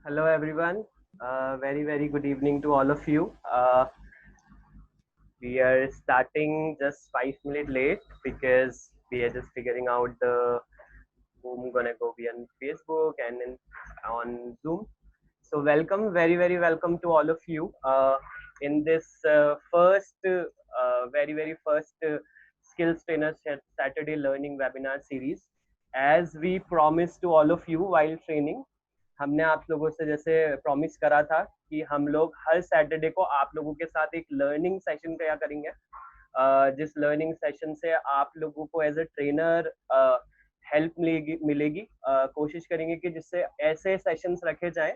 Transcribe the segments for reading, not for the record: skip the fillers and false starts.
Hello everyone. Very good evening to all of you. We are starting just 5 minutes late because we are just figuring out the whom gonna go be on Facebook and on Zoom. So welcome, very welcome to all of you in this first, very first Skills Trainer Saturday Learning Webinar Series. As we promised to all of you while training, हमने आप लोगों से जैसे promise करा था कि हम लोग हर सैटरडे को आप लोगों के साथ एक लर्निंग सेशन क्या करेंगे, जिस लर्निंग सेशन से आप लोगों को एज अ ट्रेनर हेल्प मिलेगी। कोशिश करेंगे कि जिससे ऐसे सेशंस रखे जाएं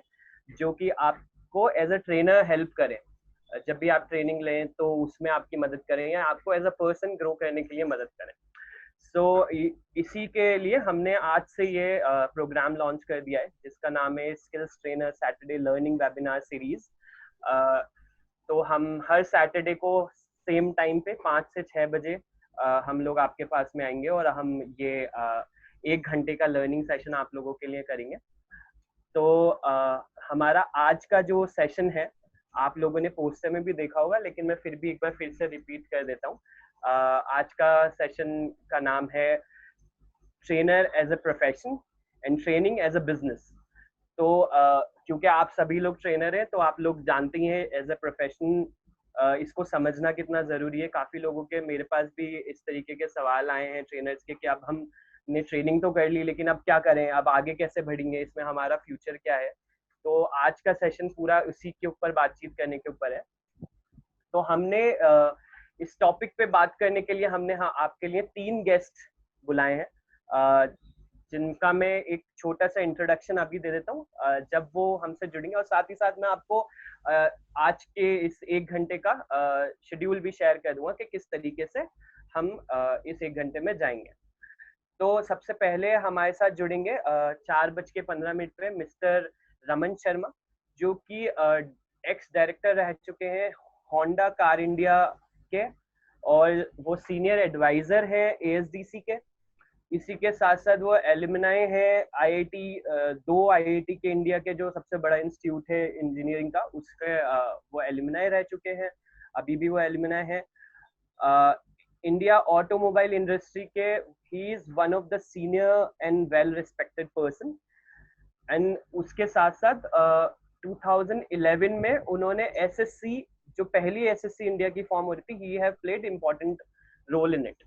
जो कि आपको एज अ ट्रेनर हेल्प करें। जब भी आप ट्रेनिंग लें तो उसमें आपकी मदद करें या आपको एज अ पर्सन ग्रो करने के लिए मदद करें। सो इसी के लिए हमने आज से ये प्रोग्राम लॉन्च कर दिया है जिसका नाम है skills trainer Saturday learning webinar series. तो हम हर सैटरडे को सेम टाइम पे 5 से 6 बजे हम लोग आपके पास में आएंगे और हम ये 1 घंटे का लर्निंग सेशन आप लोगों के लिए करेंगे। तो हमारा आज का जो सेशन है आप लोगों ने पोस्टर में भी देखा होगा, लेकिन मैं फिर भी एक बार फिर से रिपीट कर देता हूँ। आज का सेशन का नाम है trainer as a profession and training as a business. तो क्योंकि आप सभी लोग ट्रेनर हैं तो आप लोग जानते ही हैं एज अ प्रोफेशन इसको समझना कितना जरूरी है। काफी लोगों के मेरे पास भी इस तरीके के सवाल आए हैं ट्रेनर्स के कि अब हमने ट्रेनिंग तो कर ली लेकिन अब क्या करें, अब आगे कैसे बढ़ेंगे, इसमें हमारा फ्यूचर क्या है। तो आज का सेशन पूरा उसी के ऊपर बातचीत करने के ऊपर है। तो हमने इस टॉपिक पे बात करने के लिए हमने आपके लिए 3 गेस्ट बुलाए हैं, जिनका मैं एक छोटा सा इंट्रोडक्शन अभी दे देता हूँ जब वो हमसे जुड़ेंगे, और साथ ही साथ मैं आपको आज के इस 1 घंटे का शेड्यूल भी शेयर कर दूंगा कि किस तरीके से हम इस 1 घंटे में जाएंगे। तो सबसे पहले हमारे साथ जुड़ेंगे 4:15 पे मिस्टर रमन शर्मा, जो कि एक्स डायरेक्टर रह चुके हैं होंडा कार इंडिया के, और वो सीनियर एडवाइजर हैं एएसडीसी के। इसी के साथ साथ वो एलुमनाई है आईआईटी, 2 आईआईटी के इंडिया के जो सबसे बड़ा इंस्टीट्यूट है इंजीनियरिंग का, उसके वो एलुमनाई रह चुके हैं, अभी भी वो एलुमनाई है। इंडिया ऑटोमोबाइल इंडस्ट्री के he is one of the senior and well respected person. And उसके साथ साथ 2011 में उन्होंने एसएससी, जो पहली एसएससी इंडिया की फॉर्म हो रही थी, he have played important role in it.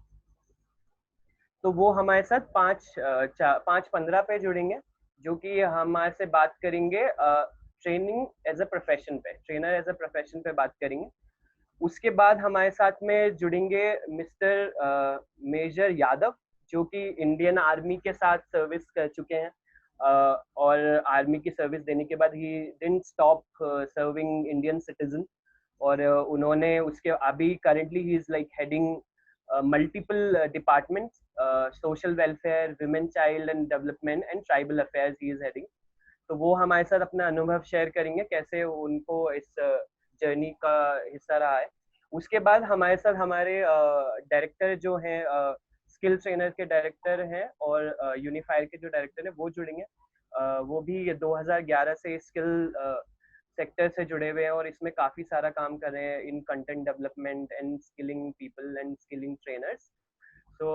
तो वो हमारे साथ 5:15 पे जुड़ेंगे, जो कि हमारे से बात करेंगे ट्रेनिंग एज अ प्रोफेशन पे, ट्रेनर एज अ प्रोफेशन पे बात करेंगे। उसके बाद हमारे साथ में जुड़ेंगे मिस्टर मेजर यादव, जो कि इंडियन आर्मी के साथ सर्विस कर चुके हैं, और आर्मी की सर्विस देने के बाद he didn't stop serving Indian citizen, और उन्होंने उसके अभी currently he is like heading multiple departments, social welfare, women child and development and tribal affairs he is heading. तो वो हमारे साथ अपना अनुभव शेयर करेंगे कैसे उनको इस जर्नी का हिस्सा रहा है। उसके बाद हमारे साथ हमारे डायरेक्टर जो हैं, स्किल ट्रेनर के डायरेक्टर हैं और यूनिफायर के जो डायरेक्टर हैं वो जुड़ेंगे। वो भी 2011 से स्किल सेक्टर से जुड़े हुए हैं और इसमें काफी सारा काम कर रहे हैं इन content development and skilling people and skilling trainers. तो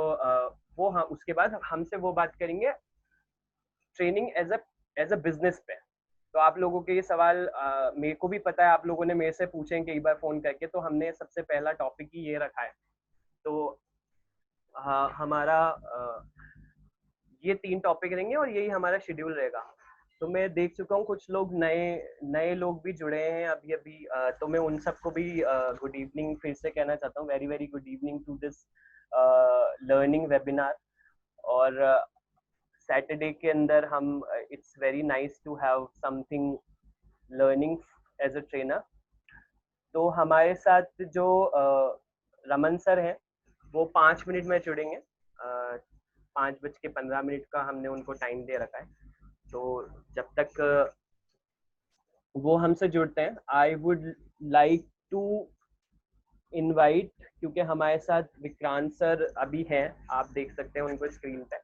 वो उसके बाद हमसे वो बात करेंगे ट्रेनिंग एज अ बिजनेस पे। तो आप लोगों के ये सवाल मेरे को भी पता है, आप लोगों ने मेरे से पूछे हैं कई बार फोन करके, तो हमने सबसे पहला टॉपिक ही ये रखा है। तो हमारा ये 3 टॉपिक रहेंगे और यही हमारा शेड्यूल रहेगा। तो मैं देख चुका हूँ कुछ लोग नए नए लोग भी जुड़े हैं अभी अभी, तो मैं उन सबको भी गुड इवनिंग फिर से कहना चाहता हूँ। Very good evening to this learning webinar. और सैटरडे के अंदर हम it's very nice to have something learning as a trainer. तो हमारे साथ जो रमन सर हैं वो 5 मिनट में जुड़ेंगे। 5:15 का हमने उनको टाइम दे रखा है। तो जब तक वो हमसे जुड़ते हैं, I would like to invite, क्योंकि हमारे साथ विक्रांत सर अभी हैं, आप देख सकते हैं उनको स्क्रीन पे।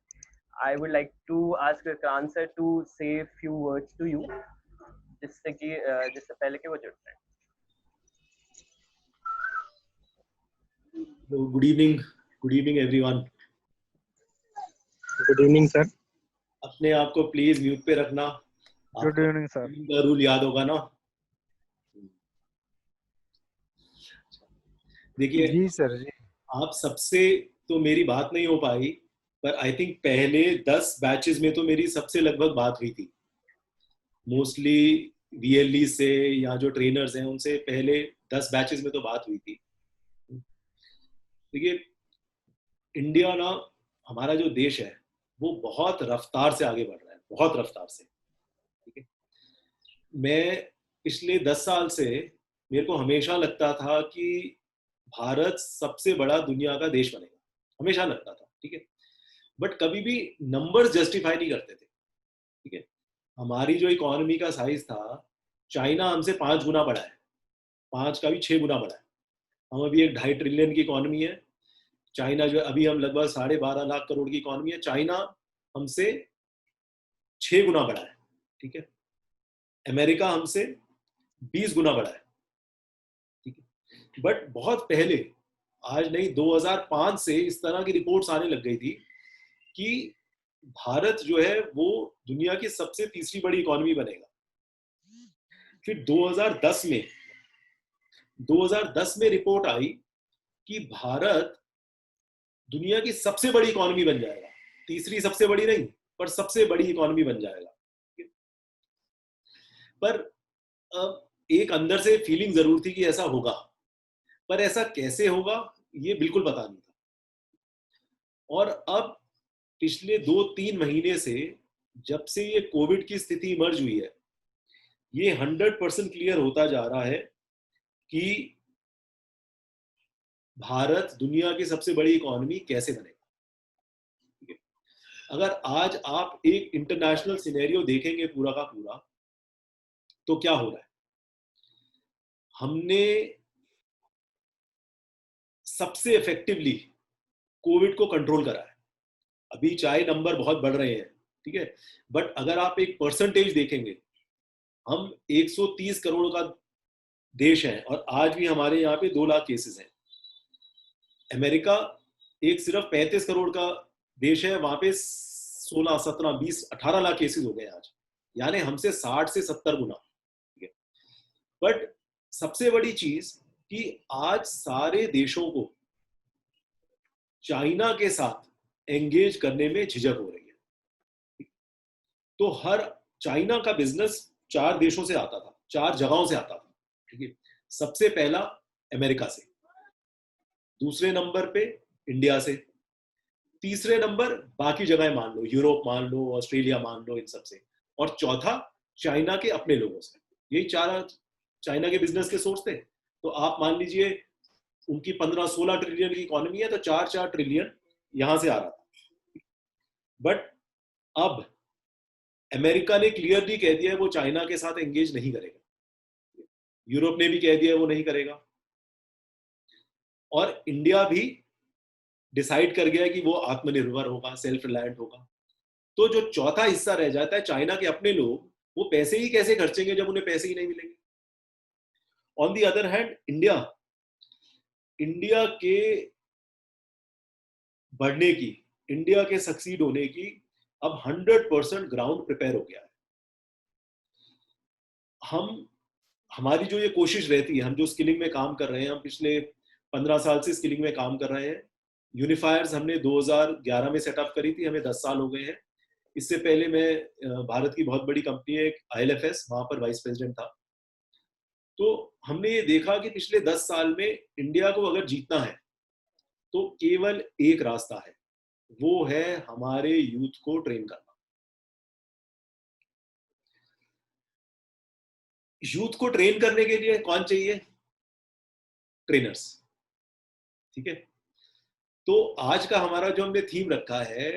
I would like to ask Vikrant sir to say a few words to you. जिससे पहले कि वो जुड़ जाए। Good evening everyone. Good evening sir. अपने आप को प्लीज म्यूट पे रखना। गुड आपको इवनिंग सर। का रूल याद होगा ना? देखिए, जी सर जी। आप सबसे तो मेरी बात नहीं हो पाई, पर आई थिंक पहले 10 बैचेस में तो मेरी सबसे लगभग बात हुई थी। मोस्टली वीएलई से या जो ट्रेनर्स हैं उनसे पहले 10 बैचेस में तो बात हुई थी। देखिए, इंडिया ना, हमारा जो देश है वो बहुत रफ्तार से आगे बढ़ रहा है, बहुत रफ्तार से। ठीक है, मैं पिछले 10 साल से मेरे को हमेशा लगता था कि भारत सबसे बड़ा दुनिया का देश बनेगा, हमेशा लगता था। ठीक है, बट कभी भी नंबर्स जस्टिफाई नहीं करते थे। ठीक है, हमारी जो इकोनॉमी का साइज था, चाइना हमसे 5 गुना बड़ा है, 5 का भी 6 गुना बड़ा है। हम अभी एक 2.5 ट्रिलियन की इकोनॉमी है। चाइना जो है, अभी हम लगभग 12.5 लाख करोड़ की इकोनॉमी है। चाइना हमसे 6 गुना बड़ा है। ठीक है, अमेरिका हमसे 20 गुना बड़ा है। ठीक है, बट बहुत पहले, आज नहीं, 2005 से इस तरह की रिपोर्ट्स आने लग गई थी कि भारत जो है वो दुनिया की सबसे तीसरी बड़ी इकोनॉमी बनेगा। फिर 2010 में रिपोर्ट आई कि भारत दुनिया की सबसे बड़ी इकोनॉमी बन जाएगा। तीसरी सबसे बड़ी नहीं, पर सबसे बड़ी इकोनॉमी बन जाएगा। पर एक अंदर से फीलिंग जरूर थी कि ऐसा होगा, पर ऐसा कैसे होगा ये बिल्कुल पता नहीं था। और अब पिछले 2-3 महीने से, जब से ये कोविड की स्थिति इमर्ज हुई है, ये 100% क्लियर होता जा रहा है कि भारत दुनिया की सबसे बड़ी इकोनॉमी कैसे बनेगा। अगर आज आप एक इंटरनेशनल सिनेरियो देखेंगे पूरा का पूरा, तो क्या हो रहा है? हमने सबसे इफेक्टिवली कोविड को कंट्रोल करा है। अभी चाहे नंबर बहुत बढ़ रहे हैं, ठीक है, बट अगर आप एक परसेंटेज देखेंगे, हम 130 करोड़ का देश है और आज भी हमारे यहाँ पे 2 लाख केसेस हैं। अमेरिका एक सिर्फ 35 करोड़ का देश है, वहां पे 16, 17, 20, 18 लाख केसेस हो गए आज, यानी हमसे 60 से 70 गुना। बट सबसे बड़ी चीज कि आज सारे देशों को चाइना के साथ एंगेज करने में झिझक हो रही है। तो हर चाइना का बिजनेस 4 देशों से आता था, 4 जगहों से आता था। ठीक है, सबसे पहला अमेरिका से, दूसरे नंबर पे इंडिया से, तीसरे नंबर बाकी जगह मान लो, यूरोप मान लो, ऑस्ट्रेलिया मान लो, इन सब से, और चौथा चाइना के अपने लोगों से। यही 4 चाइना के बिजनेस के सोर्स थे। तो आप मान लीजिए उनकी 15-16 ट्रिलियन की इकोनॉमी है, तो 4-4 ट्रिलियन यहां से आ रहा था। बट अब अमेरिका ने क्लियरली कह दिया है वो चाइना के साथ एंगेज नहीं करेगा। यूरोप ने भी कह दिया है वो नहीं करेगा, और इंडिया भी डिसाइड कर गया कि वो आत्मनिर्भर होगा, सेल्फ रिलायंट होगा। तो जो चौथा हिस्सा रह जाता है, चाइना के अपने लोग, वो पैसे ही कैसे खर्चेंगे जब उन्हें पैसे ही नहीं मिलेंगे। On the other hand India, India के बढ़ने की, इंडिया के सक्सीड होने की अब 100% ग्राउंड प्रिपेयर हो गया है। हम, हमारी जो ये कोशिश रहती है, हम जो स्किलिंग में काम कर रहे हैं, हम पिछले 15 साल से स्किलिंग में काम कर रहे हैं। यूनिफायर्स हमने 2011 में सेटअप करी थी, हमें 10 साल हो गए हैं। इससे पहले मैं भारत की बहुत बड़ी कंपनी है एक ILFS, वहां पर वाइस प्रेसिडेंट था। तो हमने ये देखा कि पिछले 10 साल में इंडिया को अगर जीतना है तो केवल एक रास्ता है, वो है हमारे यूथ को ट्रेन करना। यूथ को ट्रेन करने के लिए कौन चाहिए? ट्रेनर्स। ठीक है, तो आज का हमारा जो हमने थीम रखा है,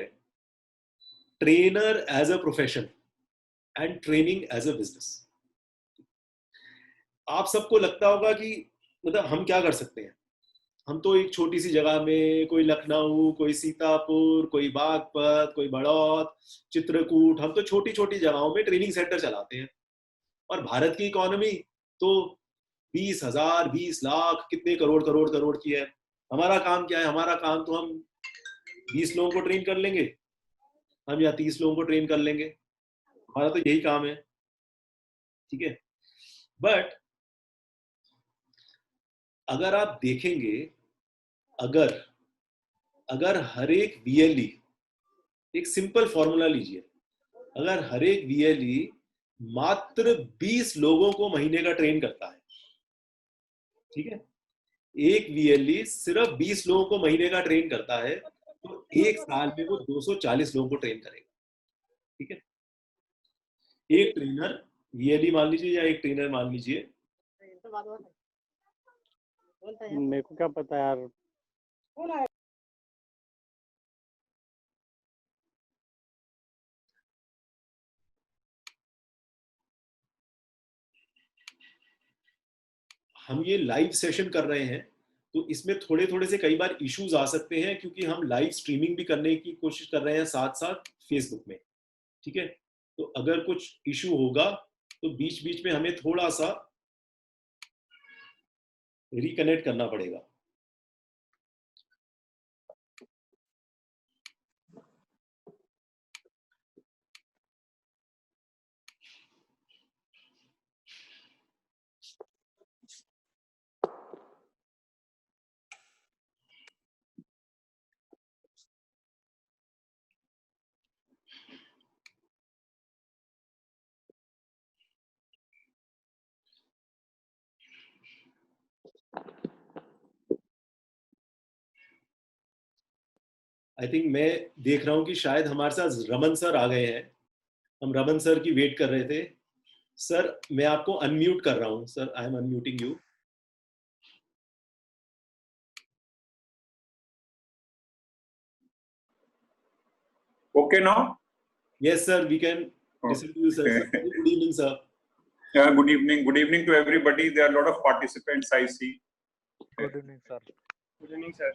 trainer as a profession and training as a business. आप सबको लगता होगा कि मतलब हम क्या कर सकते हैं। हम तो एक छोटी सी जगह में, कोई लखनऊ, कोई सीतापुर, कोई बागपत, कोई बड़ौद, चित्रकूट, हम तो छोटी छोटी जगहों में ट्रेनिंग सेंटर चलाते हैं। और भारत की इकोनॉमी तो 20,000 20 लाख कितने करोड़ करोड़ करोड़ की है। हमारा काम क्या है? हमारा काम तो हम 20 लोगों को ट्रेन कर लेंगे, हम या 30 लोगों को ट्रेन कर लेंगे, हमारा तो यही काम है, ठीक है। बट अगर आप देखेंगे, अगर अगर हर एक VLE, एक सिंपल फॉर्मूला लीजिए, अगर हर एक VLE मात्र 20 लोगों को महीने का ट्रेन करता है, ठीक है, एक VLE सिर्फ 20 लोगों को महीने का ट्रेन करता है, तो एक साल में वो 240 लोगों को ट्रेन करेगा, ठीक है। एक ट्रेनर VLE मान लीजिए या एक ट्रेनर मान लीजिए, मेरे को क्या पता यार। हम ये लाइव सेशन कर रहे हैं तो इसमें थोड़े थोड़े से कई बार इश्यूज आ सकते हैं, क्योंकि हम लाइव स्ट्रीमिंग भी करने की कोशिश कर रहे हैं साथ साथ फेसबुक में, ठीक है। तो अगर कुछ इशू होगा तो बीच बीच में हमें थोड़ा सा रिकनेक्ट करना पड़ेगा। आई थिंक मैं देख रहा हूँ कि शायद हमारे साथ रमन सर आ गए हैं। हम रमन सर की वेट कर रहे थे। सर मैं आपको अनम्यूट कर रहा हूँ। Sir I am unmuting you. Okay now? Yes sir, we can listen to you sir. Good evening sir. Yeah, good evening. Good evening to everybody. There are a lot of participants I see. Good evening, sir. Good evening, sir.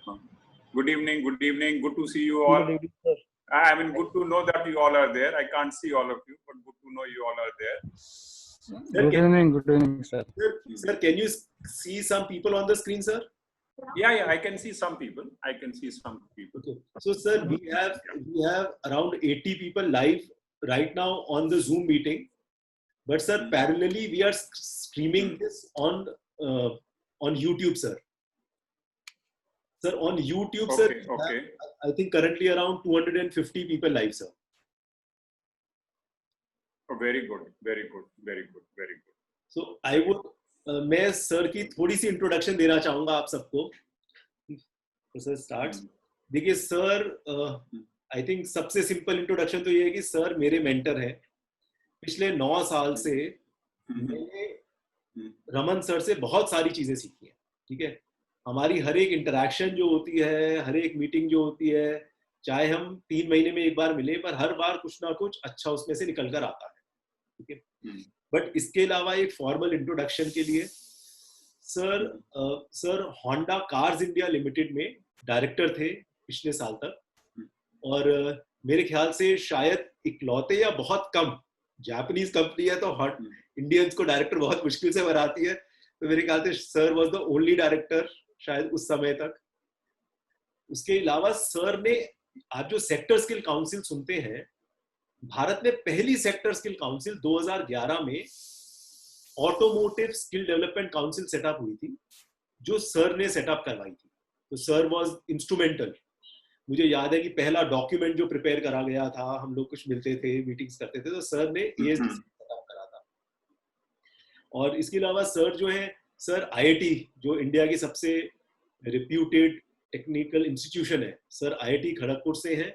Good evening. Good evening. Good to see you all. Good evening, sir. I mean, good to know that you all are there. I can't see all of you, but good to know you all are there. Sir, Good evening, sir. Sir, can you see some people on the screen, sir? Yeah, I can see some people. I can see some people. Okay. So, sir, we have around 80 people live right now on the Zoom meeting. But, sir, parallelly we are streaming this on YouTube, sir. Sir, on YouTube, Okay, sir, okay. I think currently around 250 people live, sir. Oh, very good, very good, very good, very good. So, I would मैं sir की थोड़ी सी introduction देना चाहूंगा आप सबको। तो sir starts. देखिए sir, I think सबसे सिंपल इंट्रोडक्शन तो ये है कि सर मेरे मेंटर हैं। पिछले 9 साल से मैंने रमन सर से बहुत सारी चीजें सीखी हैं, ठीक है। हमारी हर एक इंटरेक्शन जो होती है, हर एक मीटिंग जो होती है, चाहे हम 3 महीने में एक बार मिले, पर हर बार कुछ ना कुछ अच्छा उसमें से निकल कर आता है, ठीक है। बट इसके अलावा एक फॉर्मल इंट्रोडक्शन के लिए sir Honda cars India limited में डायरेक्टर थे पिछले साल तक, और मेरे ख्याल से शायद इकलौते या बहुत कम, जापानीज कंपनी है तो इंडियंस को डायरेक्टर बहुत मुश्किल से बनाती है, तो मेरे ख्याल से sir was the only director शायद उस समय तक। उसके अलावा सर ने, आप जो सेक्टर स्किल काउंसिल सुनते हैं, भारत में पहली सेक्टर स्किल काउंसिल 2011 में automotive skill development council setup हुई थी, जो सर ने सेटअप करवाई थी। तो सर वाज इंस्ट्रूमेंटल। मुझे याद है कि पहला डॉक्यूमेंट जो प्रिपेयर करा गया था, हम लोग कुछ मिलते थे, मीटिंग्स करते थे, तो सर ने ASD सेटअप करा था। और इसके अलावा सर जो है, सर IIT जो इंडिया की सबसे रिप्यूटेड टेक्निकल इंस्टीट्यूशन है, सर IIT खड़गपुर से है,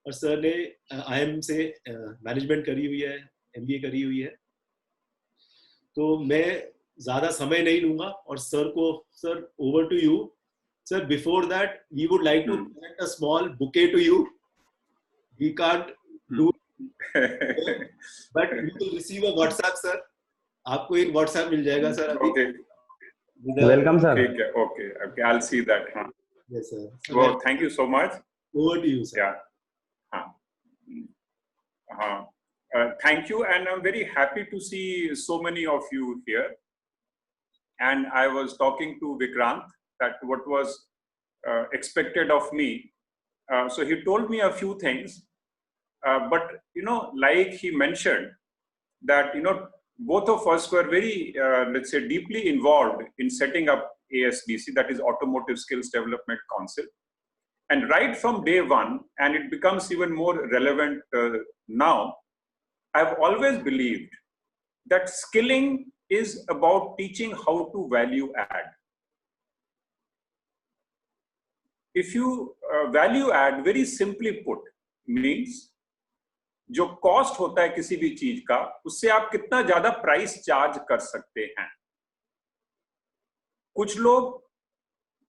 और सर ने IIM से मैनेजमेंट करी हुई है, MBA करी हुई है। तो मैं ज्यादा समय नहीं लूंगा और सर को, sir over to you sir. Before that we would like to present a small bouquet to you. We can't do but we will receive a WhatsApp sir. आपको एक व्हाट्सएप मिल जाएगा सर अभी। Okay. Welcome sir. ठीक है, okay, I'll see that. हाँ. Yes sir. Well, thank you so much. Over to you sir. Yeah. हाँ. Thank you, and I'm very happy to see so many of you here. And I was talking to Vikrant that what was expected of me. So he told me a few things, but like he mentioned that both of us were very let's say deeply involved in setting up ASDC, that is Automotive Skills Development Council. And right from day one, and it becomes even more relevant now, I've always believed that skilling is about teaching how to value add. If you value add, very simply put, means जो cost होता है किसी भी चीज का, उससे आप कितना ज्यादा प्राइस चार्ज कर सकते हैं. कुछ लोग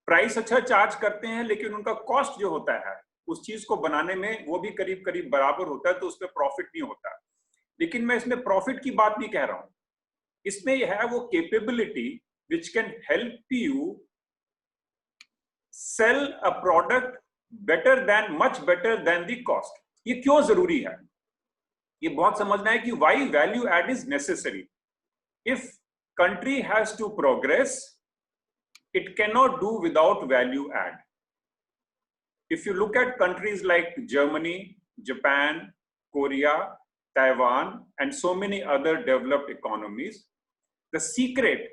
प्राइस अच्छा चार्ज करते हैं, लेकिन उनका कॉस्ट जो होता है उस चीज को बनाने में वो भी करीब करीब बराबर होता है, तो उसमें प्रॉफिट नहीं होता. लेकिन मैं इसमें प्रॉफिट की बात नहीं कह रहा हूं. इसमें यह है वो capability which can help you sell a product better than, much better than the cost. ये क्यों जरूरी है, ये बहुत समझना है कि why value add is necessary. If country has to progress, it cannot do without value add. If you look at countries like Germany, Japan, Korea, Taiwan, and so many other developed economies, the secret,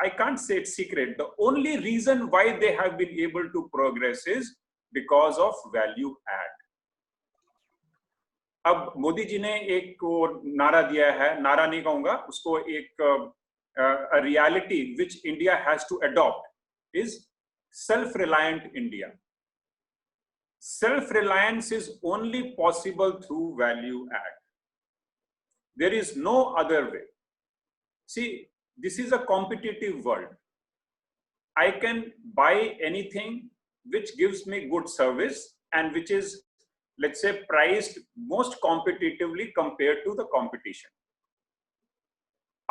I can't say it's secret, the only reason why they have been able to progress is because of value add. अब मोदी जी ने एक नारा दिया है, नारा नहीं कहूंगा उसको, एक a reality which India has to adopt is self-reliant India. Self-reliance is only possible through value add. There is no other way. See, this is a competitive world. I can buy anything which gives me good service and which is, let's say, priced most competitively compared to the competition.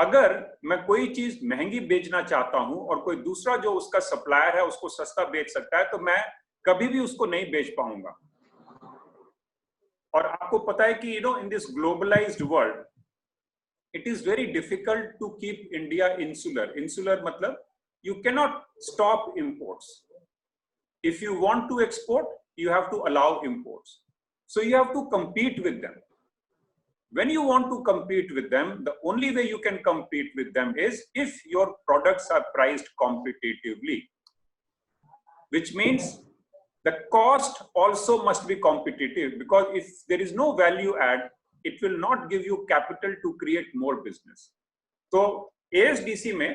अगर मैं कोई चीज महंगी बेचना चाहता हूं और कोई दूसरा जो उसका सप्लायर है उसको सस्ता बेच सकता है, तो मैं कभी भी उसको नहीं बेच पाऊंगा. और आपको पता है कि in this globalised world it is very difficult to keep India insular. Insular मतलब you cannot stop imports. If you want to export, you have to allow imports. So you have to compete with them. When you want to compete with them, the only way you can compete with them is if your products are priced competitively, which means the cost also must be competitive, because if there is no value add, it will not give you capital to create more business. So ASDC में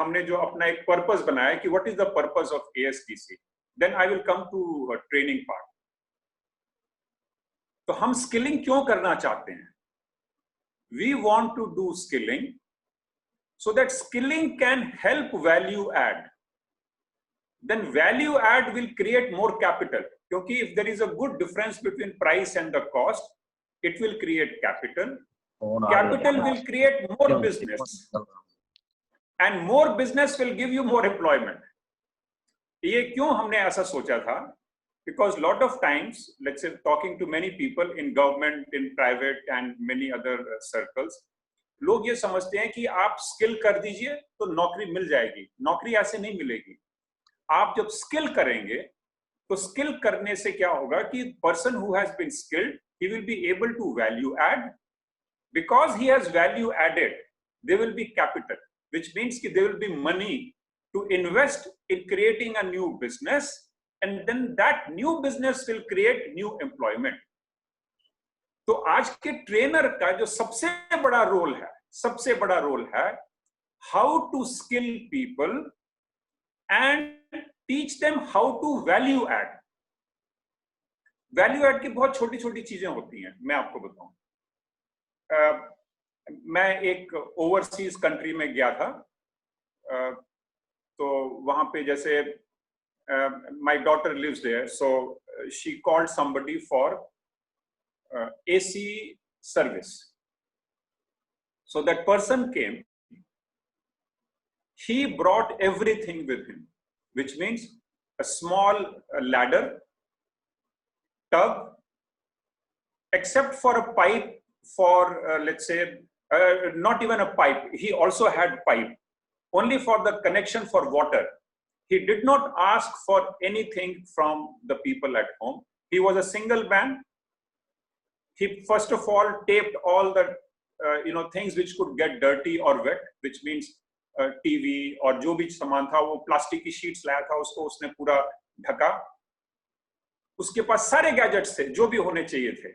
हमने जो अपना एक purpose बनाया कि what is the purpose of ASDC, then I will come to training part. तो हम skilling क्यों करना चाहते हैं? We want to do skilling so that skilling can help value add. Then value add will create more capital. Because if there is a good difference between price and the cost, it will create capital. Capital will create more business. And more business will give you more employment. ये क्यों हमने ऐसा सोचा था? Because lot of times, let's say, talking to many people in government, in private and many other circles, लोग ये समझते हैं कि आप स्किल कर दीजिए तो नौकरी मिल जाएगी. नौकरी ऐसे नहीं मिलेगी. आप जब स्किल करेंगे तो स्किल करने से क्या होगा कि person who has been skilled, he will be able to value add. Because he has value added, there will be capital, which means that there will be money to invest in creating a new business. And then that new business will create new employment. तो आज के trainer का जो सबसे बड़ा role है how to skill people and teach them how to value add. Value add की बहुत छोटी छोटी चीजें होती हैं. मैं आपको बताऊं, मैं एक ओवरसीज कंट्री में गया था, तो वहां पे जैसे my daughter lives there, so she called somebody for AC service. So that person came. He brought everything with him, which means a small ladder, tub, except for a pipe for let's say not even a pipe. He also had pipe only for the connection for water. He did not ask for anything from the people at home. He was a single man. He first of all taped all the things which could get dirty or wet, which means TV और जो भी सामान था वो plastic की sheets लाया था, उसको उसने पूरा ढका. उसके पास सारे गैजेट्स थे जो भी होने चाहिए थे.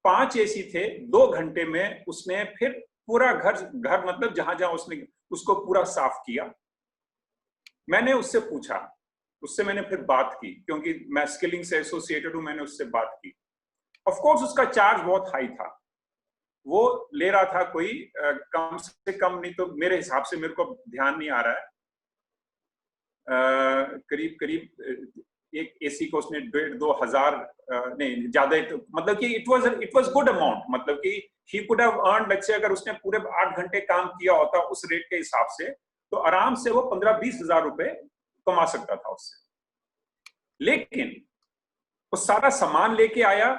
5 एसी थे. 2 घंटे में उसने फिर पूरा घर मतलब जहां जहां उसने उसको पूरा साफ किया. मैंने उससे पूछा, उससे मैंने फिर बात की क्योंकि मैं स्किलिंग से एसोसिएटेड हूं. मैंने उससे बात की. ऑफ कोर्स उसका चार्ज बहुत हाई था. वो ले रहा था कोई कम से कम नहीं तो मेरे हिसाब से, मेरे को ध्यान नहीं आ रहा है, करीब करीब एक एसी को उसने 1,500 नहीं ज्यादा, मतलब कि इट वाज गुड अमाउंट. मतलब कि he could have earn, let's say अगर उसने पूरे 8 घंटे काम किया होता उस रेट के हिसाब से तो आराम से वो 15-20 हजार रुपए कमा सकता था उससे. लेकिन वो सारा सामान लेके आया,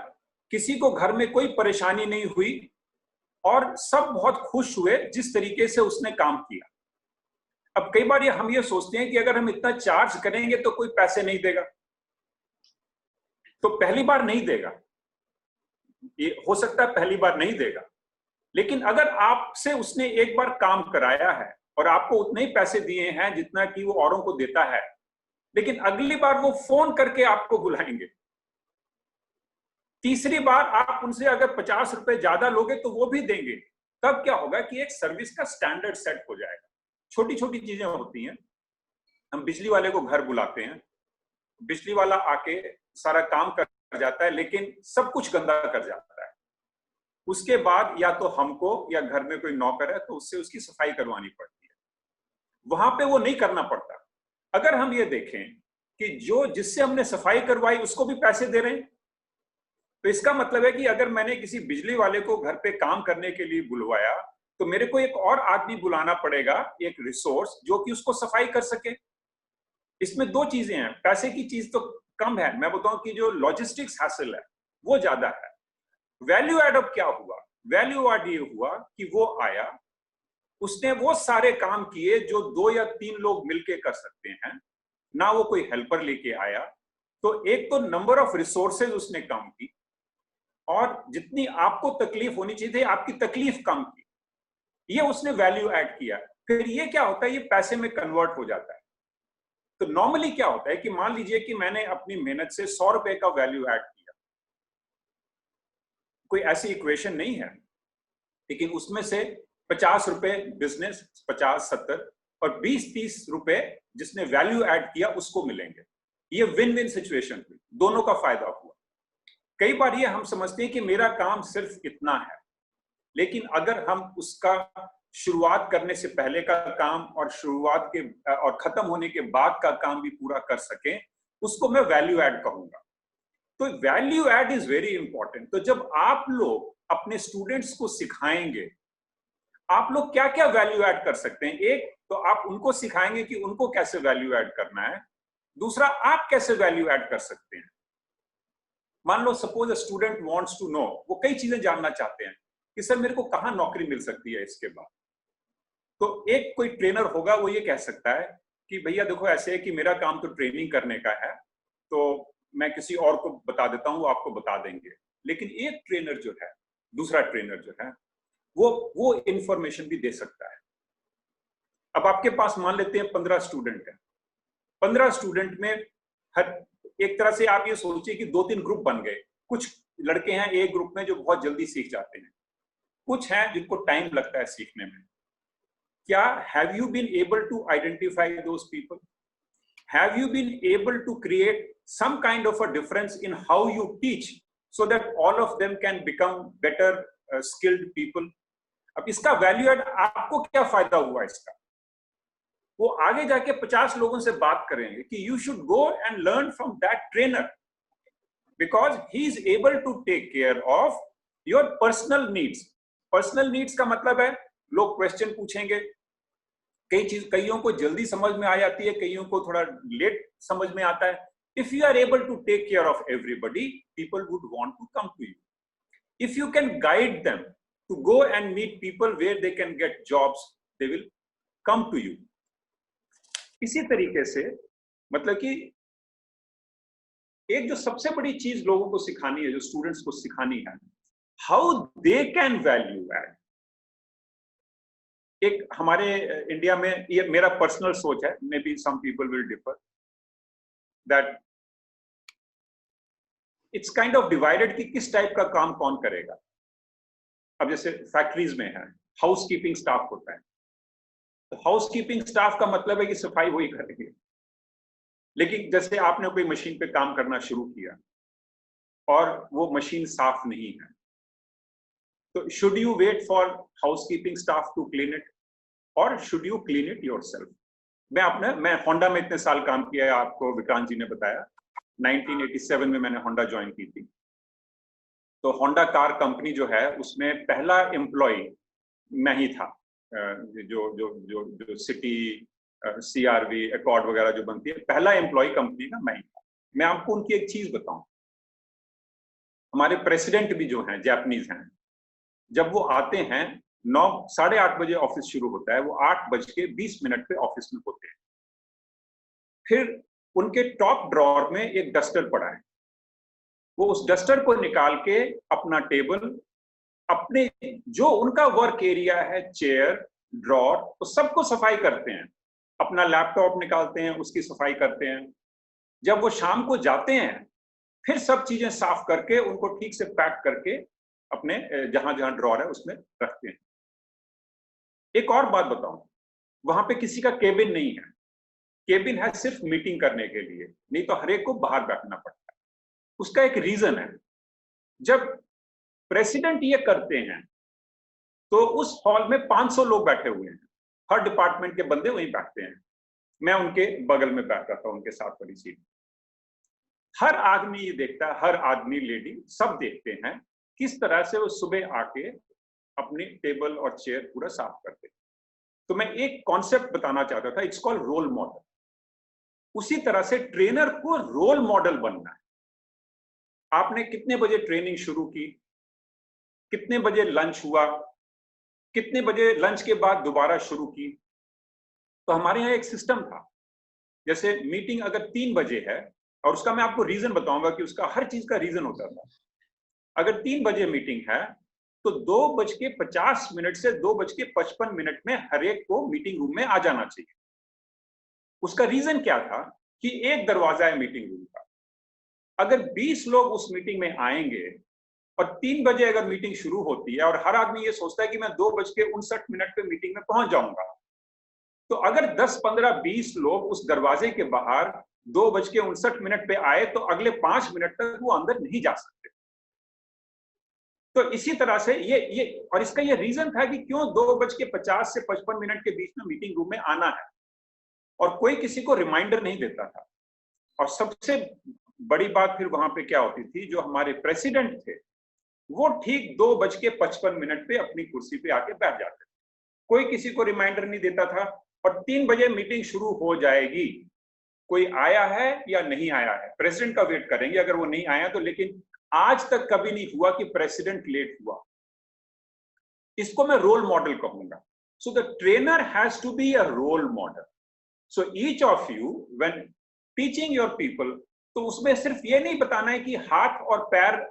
किसी को घर में कोई परेशानी नहीं हुई और सब बहुत खुश हुए जिस तरीके से उसने काम किया. अब कई बार हम ये सोचते हैं कि अगर हम इतना चार्ज करेंगे तो कोई पैसे नहीं देगा. तो पहली बार नहीं देगा, ये हो सकता है पहली बार नहीं देगा, लेकिन अगर आपसे उसने एक बार काम कराया है और आपको उतने ही पैसे दिए हैं जितना कि वो औरों को देता है, लेकिन अगली बार वो फोन करके आपको बुलाएंगे. तीसरी बार आप उनसे अगर 50 रुपए ज्यादा लोगे तो वो भी देंगे. तब क्या होगा कि एक सर्विस का स्टैंडर्ड सेट हो जाएगा. छोटी छोटी चीजें होती हैं. हम बिजली वाले को घर बुलाते हैं, बिजली वाला आके सारा काम कर जाता है, लेकिन सब कुछ गंदा कर जाता है. उसके बाद या तो हमको या घर में कोई नौकर है तो उससे उसकी सफाई करवानी पड़ती है. वहां पे वो नहीं करना पड़ता. अगर हम ये देखें कि जो जिससे हमने सफाई करवाई उसको भी पैसे दे रहे हैं, तो इसका मतलब है कि अगर मैंने किसी बिजली वाले को घर पे काम करने के लिए बुलवाया तो मेरे को एक और आदमी बुलाना पड़ेगा, एक रिसोर्स जो कि उसको सफाई कर सके. इसमें 2 चीजें हैं. पैसे की चीज तो कम है, मैं बताऊं कि जो लॉजिस्टिक्स हासिल है वो ज्यादा है. वैल्यू एड अब क्या हुआ? वैल्यू एड ये हुआ कि वो आया, उसने वो सारे काम किए जो 2 या 3 लोग मिलके कर सकते हैं, ना वो कोई हेल्पर लेके आया. तो एक तो नंबर ऑफ रिसोर्सेज उसने कम की और जितनी आपको तकलीफ होनी चाहिए थी आपकी तकलीफ कम की. ये उसने वैल्यू ऐड किया. फिर ये क्या होता है, ये पैसे में कन्वर्ट हो जाता है. तो नॉर्मली क्या होता है कि मान लीजिए कि मैंने अपनी मेहनत से 100 रुपए का वैल्यू ऐड किया, कोई ऐसी इक्वेशन नहीं है, लेकिन उसमें से 50 रुपए बिजनेस, 50-70 और 20-30 रुपए जिसने वैल्यू ऐड किया उसको मिलेंगे. ये विन विन सिचुएशन हुई, दोनों का फायदा हुआ. कई बार ये हम समझते हैं कि मेरा काम सिर्फ इतना है, लेकिन अगर हम उसका शुरुआत करने से पहले का काम और शुरुआत के और खत्म होने के बाद का काम भी पूरा कर सकें, उसको मैं वैल्यू ऐड कहूंगा. तो value add is very important. तो जब आप लोग अपने स्टूडेंट्स को सिखाएंगे आप लोग क्या क्या वैल्यू ऐड कर सकते हैं, एक तो आप उनको सिखाएंगे कि उनको कैसे वैल्यू ऐड करना है, दूसरा आप कैसे वैल्यू ऐड कर सकते हैं. मान लो suppose a student wants to know, वो कई चीजें जानना चाहते हैं कि सर मेरे को कहाँ नौकरी मिल सकती है इसके बाद. तो एक कोई ट्रेनर होगा वो ये कह सकता है कि भैया देखो ऐसे है कि मेरा काम तो ट्रेनिंग करने का है, तो मैं किसी और को बता देता हूँ, वो आपको बता देंगे. लेकिन एक ट्रेनर जो है, दूसरा ट्रेनर जो है वो इंफॉर्मेशन भी दे सकता है. अब आपके पास मान लेते हैं 15 स्टूडेंट हैं. 15 स्टूडेंट में हर एक तरह से आप ये सोचिए कि 2-3 ग्रुप बन गए. कुछ लड़के हैं एक ग्रुप में जो बहुत जल्दी सीख जाते हैं, कुछ हैं जिनको टाइम लगता है सीखने में. क्या have you been able to identify those people? Have you been able to create some kind of a difference in how you teach so that all of them can become better skilled people? अब इसका value add आपको क्या फायदा हुआ इसका? वो आगे जाके 50 लोगों से बात करेंगे कि you should go and learn from that trainer because he is able to take care of your personal needs. Personal needs का मतलब है लोग क्वेश्चन पूछेंगे, कईयों को जल्दी समझ में आ जाती है, कईयों को थोड़ा लेट समझ में आता है. If you are able to take care of everybody, people would want to come to you. if you can guide them to go and meet people where they can get jobs, they will come to you. इसी तरीके से मतलब कि एक जो सबसे बड़ी चीज लोगों को सिखानी है, जो स्टूडेंट्स को सिखानी है, how they can value add. एक हमारे इंडिया में, ये मेरा पर्सनल सोच है, maybe some people will differ, that it's kind of divided कि किस टाइप का काम कौन करेगा। अब जैसे फैक्ट्रीज में है, हाउस कीपिंग स्टाफ होता है, तो हाउस कीपिंग स्टाफ का मतलब है कि सफाई वही करेगी। लेकिन जैसे आपने कोई मशीन पे काम करना शुरू किया और वो मशीन साफ नहीं है, तो should you wait for housekeeping staff to clean it और should you clean it yourself? मैं होंडा में इतने साल काम किया है, आपको विक्रांत जी ने बताया। 1987 में मैंने होंडा ज्वाइन की थी। तो होंडा कार कंपनी जो है उसमें पहला एम्प्लॉय मैं ही था। जो जो जो जो सिटी CRV अकॉर्ड वगैरह जो बनती है, पहला एम्प्लॉय कंपनी का मैं ही था। मैं आपको उनकी एक चीज बताऊं, हमारे प्रेसिडेंट भी जो हैं जापानीज हैं, जब वो आते हैं 9-8:30 बजे ऑफिस शुरू होता है, वो 8:20 पे ऑफिस में होते हैं। फिर उनके टॉप ड्रॉअर में एक डस्टर पड़ा है, वो उस डस्टर को निकाल के अपना टेबल, अपने जो उनका वर्क एरिया है, चेयर, ड्रॉअर, तो सबको सफाई करते हैं। अपना लैपटॉप निकालते हैं, उसकी सफाई करते हैं। जब वो शाम को जाते हैं, फिर सब चीजें साफ करके उनको ठीक से पैक करके अपने जहां जहां ड्रॉअर है उसमें रखते हैं। एक और बात बताऊं, वहां पे किसी का केबिन नहीं है। केबिन है सिर्फ मीटिंग करने के लिए, नहीं तो हर एक को बाहर बैठना पड़ता है। उसका एक रीजन है, जब प्रेसिडेंट ये करते हैं तो उस हॉल में 500 लोग बैठे हुए हैं, हर डिपार्टमेंट के बंदे वहीं बैठते हैं। मैं उनके बगल में बैठा था, उनके साथ वाली सीट। हर आदमी ये देखता है, हर आदमी, लेडी, सब देखते हैं किस तरह से वो सुबह आके अपनी टेबल और चेयर पूरा साफ करते। तो मैं एक कॉन्सेप्ट बताना चाहता था, इट्स कॉल्ड रोल मॉडल। उसी तरह से ट्रेनर को रोल मॉडल बनना है। आपने कितने बजे ट्रेनिंग शुरू की, कितने बजे लंच हुआ, कितने बजे लंच के बाद दोबारा शुरू की। तो हमारे यहाँ एक सिस्टम था, जैसे मीटिंग अगर 3 बजे है, और उसका मैं आपको रीजन बताऊंगा कि उसका हर चीज का रीजन होता था। अगर 3 बजे मीटिंग है तो 2:50 से 2:55 में हर एक को मीटिंग रूम में आ जाना चाहिए। उसका रीजन क्या था कि एक दरवाजा है मीटिंग रूम का। अगर 20 लोग उस मीटिंग में आएंगे और 3 बजे अगर मीटिंग शुरू होती है और हर आदमी ये सोचता है कि मैं 2:59 पे मीटिंग में पहुंच जाऊंगा, तो अगर 10, 15, 20 लोग उस दरवाजे के बाहर 2:59 पे आए तो अगले 5 मिनट तक वो अंदर नहीं जा सकते। तो इसी तरह से ये और इसका ये रीजन था कि क्यों 2:50 से 55 के बीच में मीटिंग रूम में आना है, और कोई किसी को रिमाइंडर नहीं देता था। और सबसे बड़ी बात फिर वहां पे क्या होती थी, जो हमारे प्रेसिडेंट थे वो ठीक 2:55 पे अपनी कुर्सी पे आके बैठ जाते थे। कोई किसी को रिमाइंडर नहीं देता था, और 3 बजे मीटिंग शुरू हो जाएगी, कोई आया है या नहीं आया है, प्रेसिडेंट का वेट करेंगे। अगर वो नहीं आया तो, लेकिन आज तक कभी नहीं हुआ कि प्रेसिडेंट लेट हुआ। इसको मैं रोल मॉडल कहूंगा। So the trainer has to be a role model. So each of you when teaching your people, तो उसमें सिर्फ ये नहीं बताना है कि हाथ और पैर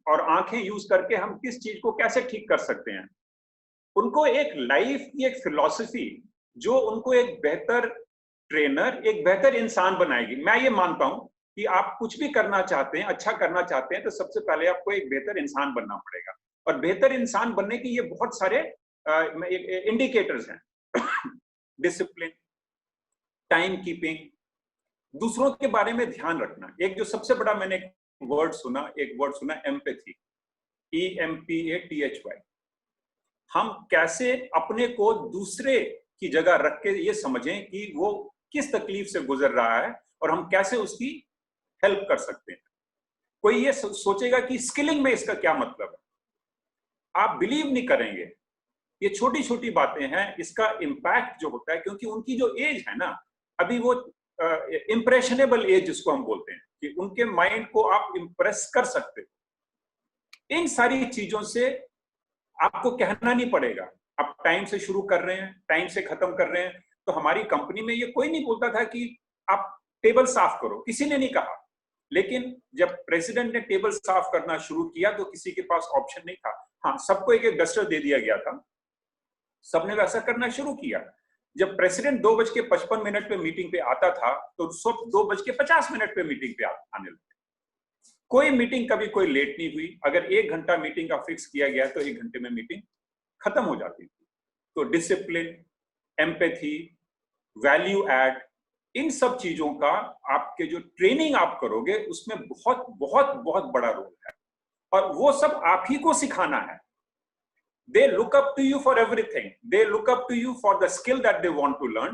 और आंखें यूज करके हम किस चीज को कैसे ठीक कर सकते हैं। उनको एक लाइफ की एक फिलॉसफी जो उनको एक बेहतर ट्रेनर, एक बेहतर इंसान बनाएगी। मैं ये मानता हूं कि आप कुछ भी करना चाहते हैं, अच्छा करना चाहते हैं, तो सबसे पहले आपको एक बेहतर इंसान बनना पड़ेगा। और बेहतर इंसान बनने के ये बहुत सारे इंडिकेटर्स हैं। डिसिप्लिन, टाइम कीपिंग, दूसरों के बारे में ध्यान रखना। एक जो सबसे बड़ा मैंने एक वर्ड सुना एम्पैथी, EMPATHY। हम कैसे अपने को दूसरे की जगह रख के ये समझें कि वो किस तकलीफ से गुजर रहा है और हम कैसे उसकी हेल्प कर सकते हैं। कोई ये सोचेगा कि स्किलिंग में इसका क्या मतलब है, आप बिलीव नहीं करेंगे। ये छोटी छोटी बातें हैं, इसका इम्पैक्ट जो होता है, क्योंकि उनकी जो एज है ना, अभी वो इम्प्रेशनेबल एज जिसको हम बोलते हैं, कि उनके माइंड को आप इम्प्रेस कर सकते हो। इन सारी चीजों से आपको कहना नहीं पड़ेगा, आप टाइम से शुरू कर रहे हैं, टाइम से खत्म कर रहे हैं। तो हमारी कंपनी में ये कोई नहीं बोलता था कि आप टेबल साफ करो, किसी ने नहीं कहा। लेकिन जब प्रेसिडेंट ने टेबल साफ करना शुरू किया तो किसी के पास ऑप्शन नहीं था। हाँ, सबको एक एक डस्टर दे दिया गया था, सबने वैसा करना शुरू किया। जब प्रेसिडेंट 2:55 पे मीटिंग पे आता था तो सब 2:50 पे मीटिंग पे आने लगे। कोई मीटिंग कभी कोई लेट नहीं हुई। अगर 1 घंटा मीटिंग का फिक्स किया गया तो 1 घंटे में मीटिंग खत्म हो जाती थी। तो डिसिप्लिन, एम्पैथी, वैल्यू ऐड, इन सब चीजों का आपके जो ट्रेनिंग आप करोगे उसमें बहुत बहुत बहुत बड़ा रोल है, और वो सब आप ही को सिखाना है। They look up to you for everything. They look up to you for the skill that they want to learn.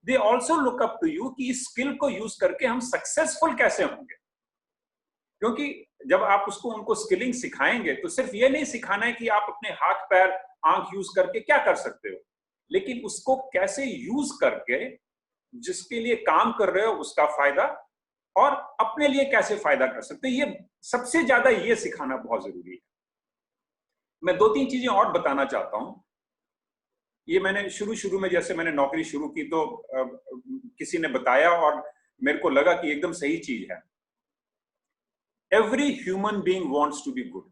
They also look up to you कि इस स्किल को यूज करके हम सक्सेसफुल कैसे होंगे। क्योंकि जब आप उनको स्किलिंग सिखाएंगे तो सिर्फ ये नहीं सिखाना है कि आप अपने हाथ पैर आंख यूज करके क्या कर सकते हो, लेकिन उसको कैसे यूज करके जिसके लिए काम कर रहे हो उसका फायदा, और अपने लिए कैसे फायदा कर सकते हो, ये सबसे ज्यादा ये सिखाना बहुत जरूरी है। मैं 2-3 चीजें और बताना चाहता हूं। ये मैंने शुरू में जैसे मैंने नौकरी शुरू की तो किसी ने बताया और मेरे को लगा कि एकदम सही चीज है। Every human being wants to be good.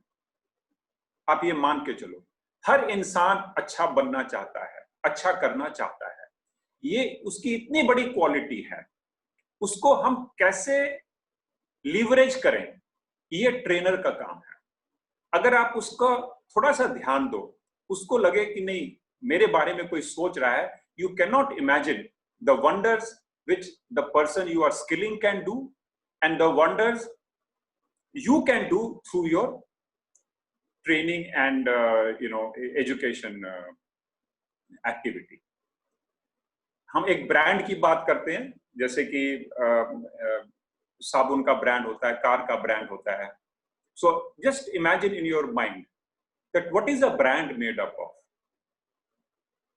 आप ये मान के चलो, हर इंसान अच्छा बनना चाहता है, अच्छा करना चाहता है। ये उसकी इतनी बड़ी क्वालिटी है, उसको हम कैसे लीवरेज करें, ये ट्रेनर का काम है। अगर आप उसका थोड़ा सा ध्यान दो, उसको लगे कि नहीं मेरे बारे में कोई सोच रहा है, you can not imagine the wonders which the person you are skilling can do and the wonders you can do through your training and education activity. हम एक ब्रांड की बात करते हैं, जैसे कि साबुन का ब्रांड होता है, कार का ब्रांड होता है। So just imagine in your mind that what is a brand made up of?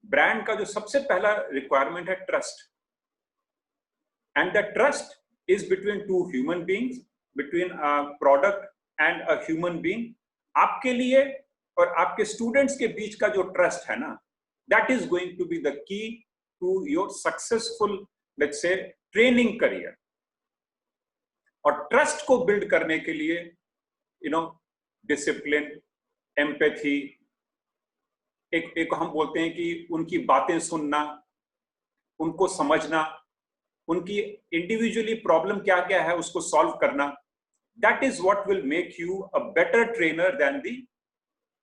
Brand का जो सबसे पहला रिक्वायरमेंट है trust, and the trust is between two human beings, between a product and a human being. आपके लिए और आपके students के बीच का जो ट्रस्ट है ना, that is going to be the key to your successful let's say training career. और ट्रस्ट को बिल्ड करने के लिए डिसिप्लिन, एम्पैथी, एक हम बोलते हैं कि उनकी बातें सुनना, उनको समझना, उनकी इंडिविजुअली प्रॉब्लम क्या क्या है उसको सॉल्व करना, that is what will make you a better trainer than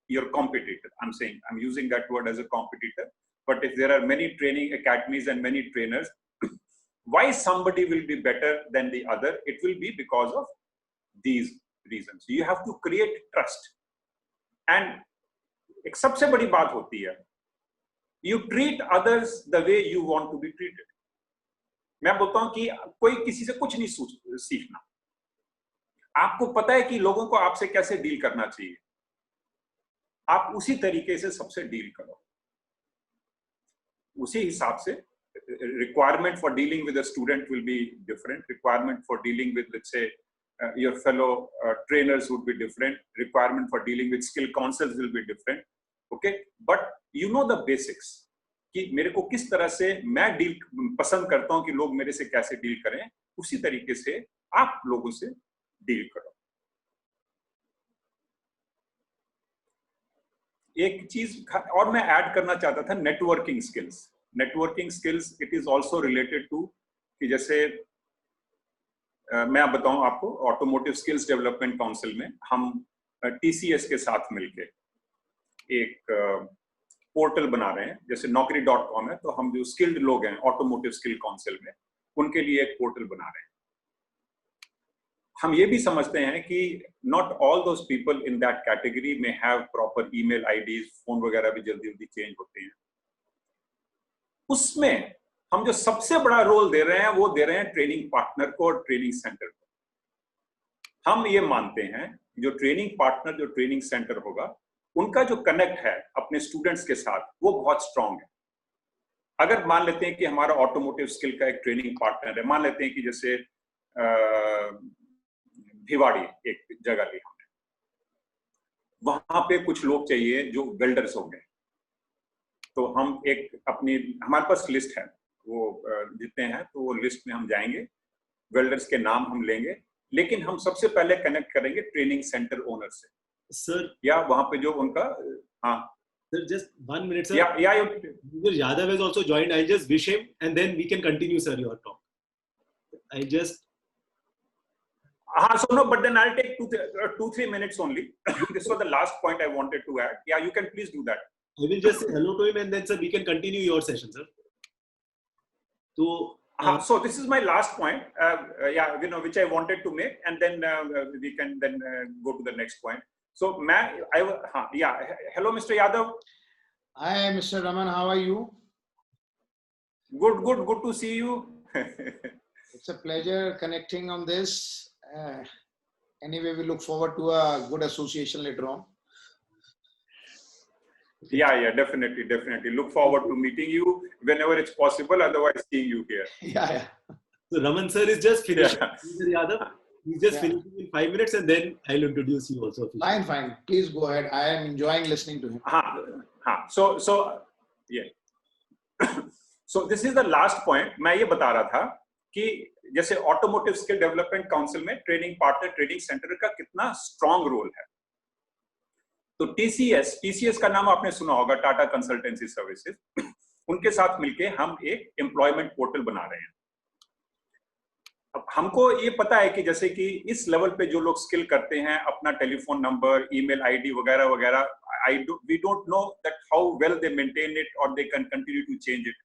your competitor. I'm using that word as a competitor, but if there are many training academies and many trainers, why somebody will be better than the other? It will be because of these reasons. You have to create trust. And एक सबसे बड़ी बात होती है, you treat others the way you want to be treated. मैं बोलता हूं कि कोई किसी से कुछ नहीं सीखना, आपको पता है कि लोगों को आपसे कैसे डील करना चाहिए, आप उसी तरीके से सबसे डील करो। उसी हिसाब से requirement for dealing with a student will be different, requirement for dealing with, let's say, your fellow trainers would be different, requirement for dealing with skill councils will be different, okay? But you know the basics कि मेरे को किस तरह से मैं deal पसंद करता हूं कि लोग मेरे से कैसे डील करें, उसी तरीके से आप लोगों से डील करो। एक चीज और मैं ऐड करना चाहता था, networking skills. Networking skills it is also related to कि जैसे मैं बताऊं आपको, ऑटोमोटिव स्किल्स डेवलपमेंट काउंसिल में हम TCS के साथ मिलके एक पोर्टल बना रहे हैं। जैसे naukri.com है, तो हम जो स्किल्ड लोग हैं ऑटोमोटिव स्किल काउंसिल में, उनके लिए एक पोर्टल बना रहे हैं। हम ये भी समझते हैं कि not all those people in that category में have proper email IDs, phone वगैरह भी जल्दी जल्दी चेंज होते हैं। उसमें हम जो सबसे बड़ा रोल दे रहे हैं वो दे रहे हैं ट्रेनिंग पार्टनर को और ट्रेनिंग सेंटर को। हम ये मानते हैं जो ट्रेनिंग पार्टनर, जो ट्रेनिंग सेंटर होगा, उनका जो कनेक्ट है अपने स्टूडेंट्स के साथ वो बहुत स्ट्रांग है। अगर मान लेते हैं कि हमारा ऑटोमोटिव स्किल का एक ट्रेनिंग पार्टनर है, मान लेते हैं कि जैसे भिवाड़ी एक जगह ली हमने, वहां पे कुछ लोग चाहिए जो वेल्डर्स हो गए। तो हम एक अपनी, हमारे पास लिस्ट है, वो जितने हैं तो वो लिस्ट में हम जाएंगे, वेल्डर्स के नाम हम लेंगे, लेकिन हम सबसे पहले कनेक्ट करेंगे ट्रेनिंग सेंटर ओनर से सर, या वहां पे जो उनका, हाँ sir, just 1 minute, sir. या Mr. Yadav has also joined. I'll just wish him, and then we can continue, sir, your talk. I just. हाँ, so no, but then I'll take 2-3 minutes only. This was the last point I wanted to add. Yeah, you can please do that. I will just say hello to him, and then, sir, we can continue your session, sir. So. So this is my last point, yeah, you know, which I wanted to make, and then we can then go to the next point. So, yeah, hello, Mr. Yadav. Hi, Mr. Raman. How are you? Good to see you. It's a pleasure connecting on this. Anyway, we look forward to a good association later on. Yeah, definitely. Look forward to meeting you whenever it's possible. Otherwise, seeing you here. Yeah. So Raman sir is just finishing. Yeah. Mr. Yadav, he's just finishing in 5 minutes, and then I'll introduce you also. Fine. Please go ahead. I am enjoying listening to him. So yeah. So this is the last point. मैं ये बता रहा था कि जैसे automotive skill development council में training partner training centre का कितना स्ट्रॉन्ग रोल है। तो टीसीएस का नाम आपने सुना होगा, टाटा कंसल्टेंसी सर्विसेज, उनके साथ मिलके हम एक एम्प्लॉयमेंट पोर्टल बना रहे हैं। अब हमको ये पता है कि जैसे कि इस लेवल पे जो लोग स्किल करते हैं, अपना टेलीफोन नंबर, ईमेल आईडी वगैरह वगैरह, we don't know that how well they maintain it और they can continue to change it.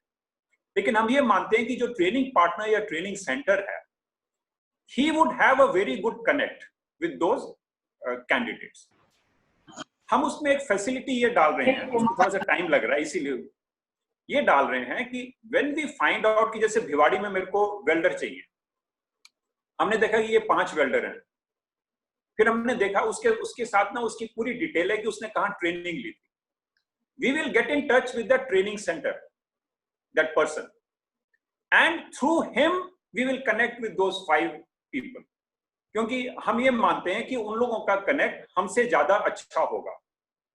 लेकिन हम ये मानते हैं कि जो ट्रेनिंग पार्टनर या ट्रेनिंग सेंटर है, he would have a very good connect with those candidates. हम उसमें एक फैसिलिटी ये डाल रहे हैं, उसमें थोड़ा सा टाइम लग रहा है, इसीलिए ये डाल रहे हैं कि व्हेन वी फाइंड आउट कि जैसे भिवाड़ी में मेरे को वेल्डर चाहिए, हमने देखा कि ये 5 वेल्डर हैं, फिर हमने देखा उसके साथ ना उसकी पूरी डिटेल है कि उसने कहाँ ट्रेनिंग ली थी। We will get in touch with the training center, that person, and through him we will connect with those 5 people, क्योंकि हम ये मानते हैं कि उन लोगों का कनेक्ट हमसे ज्यादा अच्छा होगा।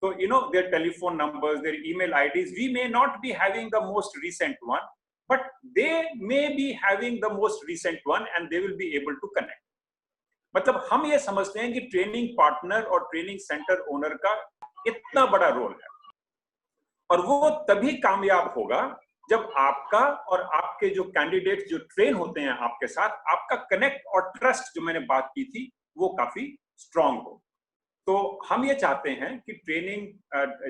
तो you know, their telephone numbers, their email IDs, we may not be having the most recent one, but they may be having the most recent one and they will be able to connect. मतलब हम ये समझते हैं कि training partner और training centre owner का इतना बड़ा रोल है, और वो तभी कामयाब होगा जब आपका और आपके जो कैंडिडेट जो ट्रेन होते हैं आपके साथ, आपका कनेक्ट और ट्रस्ट जो मैंने बात की थी वो काफी स्ट्रांग हो। तो हम ये चाहते हैं कि ट्रेनिंग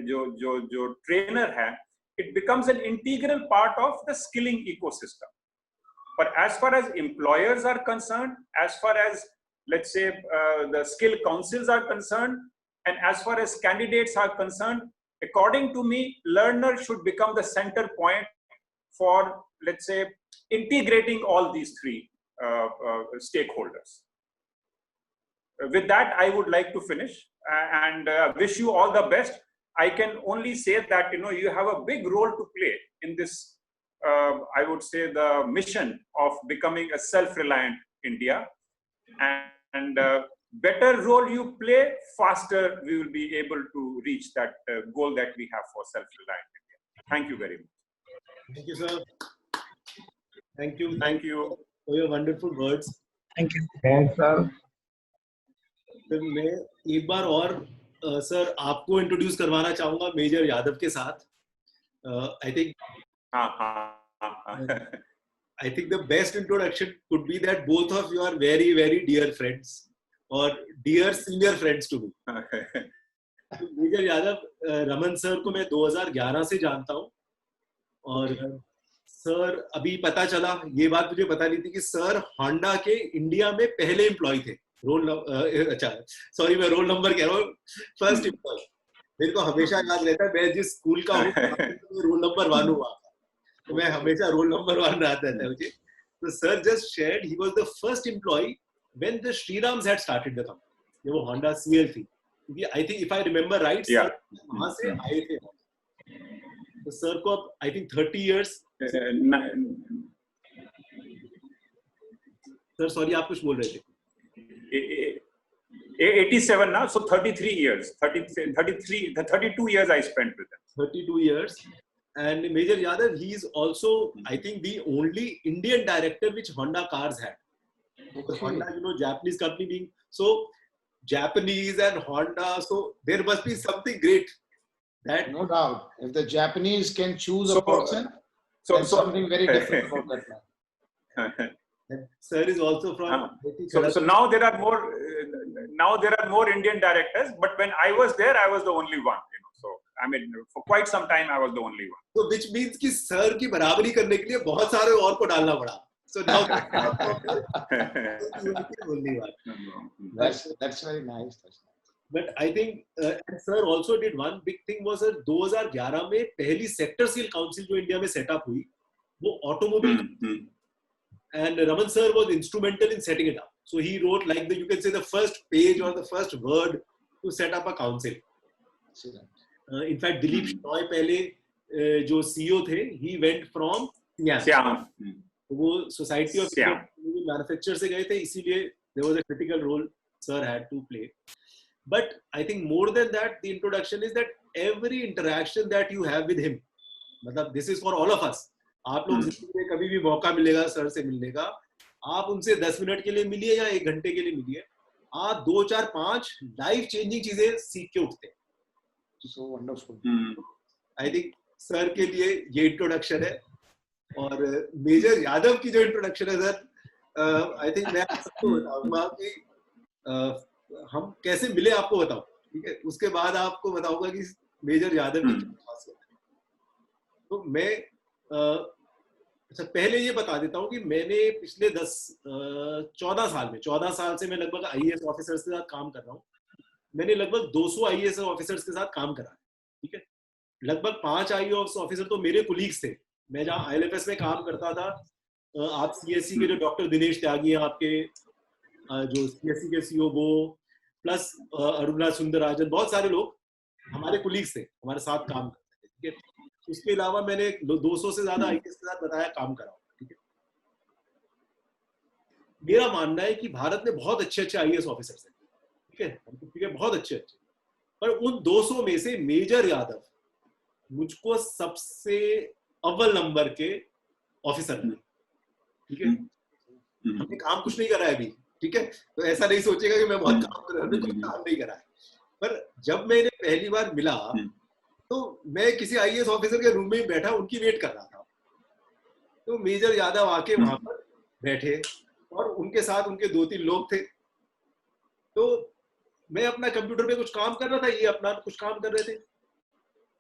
जो ट्रेनर है, it becomes an integral part of the skilling ecosystem. But as far as employers are concerned, as far as, let's say, the skill councils are concerned, and as far as candidates are concerned, according to me, learner should become the center point for, let's say, integrating all these 3 stakeholders. With that, I would like to finish and wish you all the best. I can only say that, you know, you have a big role to play in this, I would say, the mission of becoming a self-reliant India, and better role you play, faster we will be able to reach that goal that we have for self-reliant India. Thank you very much. Thank you, sir. Thank you for your wonderful words. Thank you. Thanks, sir. फिर मैं एक बार और sir आपको introduce करवाना चाहूंगा major Yadav के साथ। I think the best introduction could be that both of you are very very dear friends और dear senior friends to me. Major Yadav, Raman sir को मैं 2011 से जानता हूँ, और सर अभी पता चला, ये बात मुझे पता नहीं थी कि सर होंडा के इंडिया में पहले एम्प्लॉय थे। अच्छा सॉरी, मैं रोल नंबर कह रहा हूँ, फर्स्ट एम्प्लॉय। मेरे को हमेशा याद रहता है, मैं जिस स्कूल का हूँ रोल नंबर 1 हुआ, तो मैं हमेशा रोल नंबर 1 रहता था मुझे। तो sir just shared he was the first employ when the Shrirams had started the company, जब वो होंडा सीएल थी, क्योंकि I think if I remember right वहां से आए थे। तो सर को अब I think 30 years. Sir sorry, आप कुछ बोल रहे थे। 87 now, so 33 years, 32 years I spent with them. 32 years. And Major Yadav, he is also, I think, the only Indian director which Honda cars had. Okay. Honda, you know, Japanese company being so Japanese and Honda, so there must be something great. That No doubt. If the Japanese can choose So- a person, then something very different about that man. and sir is also from. So now there are more Indian directors, but when I was there, I was the only one. You know, so I mean, for quite some time, I was the only one. So which means कि sir की बराबरी करने के लिए बहुत सारे और को डालना पड़ा. So now only one. That's very nice. That's nice. But I think and sir also did one big thing was 2011 में पहली सेक्टर स्किल काउंसिल जो इंडिया में सेटअप हुई वो automobile and Raman sir was instrumental in setting it up. So he wrote like you can say the first page or the first word to set up a council. In fact, Dilip Shenoy पहले जो CEO थे, he went from Siam. वो Society of Siam. Manufacturers से गए थे, इसीलिए there was a critical role sir had to play. But I think more than that, the introduction is that every interaction that you have with him, मतलब this is for all of us. आप लोग जिंदगी में कभी भी मौका मिलेगा sir से मिलने का, आप उनसे 10 मिनट के लिए मिलिए या 1 घंटे के लिए मिलिए, आप 2, 4, 5 लाइफ चेंजिंग चीजें सीख के उठते हैं. So wonderful. I think sir के लिए ये इंट्रोडक्शन है. और मेजर यादव की जो इंट्रोडक्शन है सर, आई थिंक मैं आपको बताऊंगा कि हम कैसे मिले आपको बताऊं, ठीक है, उसके बाद आपको बताऊंगा कि मेजर यादव की क्या खासियत है. तो मैं अच्छा पहले ये बता देता हूँ कि मैंने पिछले 14 साल से मैं लगभग आईएएस ऑफिसर्स के साथ काम कर रहा हूँ. मैंने लगभग 200 आईएएस ऑफिसर्स के साथ काम करा है, ठीक है. लगभग 5 आईएएस ऑफिसर तो मेरे कुलीग्स थे. मैं जहाँ आईएलएफएस में काम करता था, आप सीएससी के जो डॉक्टर दिनेश त्यागी हैं आपके, जो सीएससी के सीईओ, वो प्लस अरुणा सुंदरराजन, बहुत सारे लोग हमारे कुलीग्स थे, हमारे साथ काम करते थे, ठीक है. उसके अलावा मैंने 200 से ज्यादा आईएएस के साथ बताया काम करा, ठीक है. मेरा मानना है कि भारत में बहुत अच्छे आईएएस ऑफिसर्स हैं, ठीक है, बहुत अच्छे. पर उन 200 में से मेजर यादव मुझको सबसे अव्वल नंबर के ऑफिसर बने, ठीक है. हमने काम कुछ नहीं करा है अभी, ठीक है, तो ऐसा नहीं सोचेगा कि मैं बहुत काम कर रहा हूँ, कुछ काम नहीं करा है. पर जब मैंने पहली बार मिला तो मैं किसी आईएएस ऑफिसर के रूम में ही बैठा उनकी वेट कर रहा था. तो मेजर यादव आके वहां पर बैठे और उनके साथ उनके 2-3 लोग थे. तो मैं अपना कंप्यूटर पे कुछ काम कर रहा था, ये अपना कुछ काम कर रहे थे.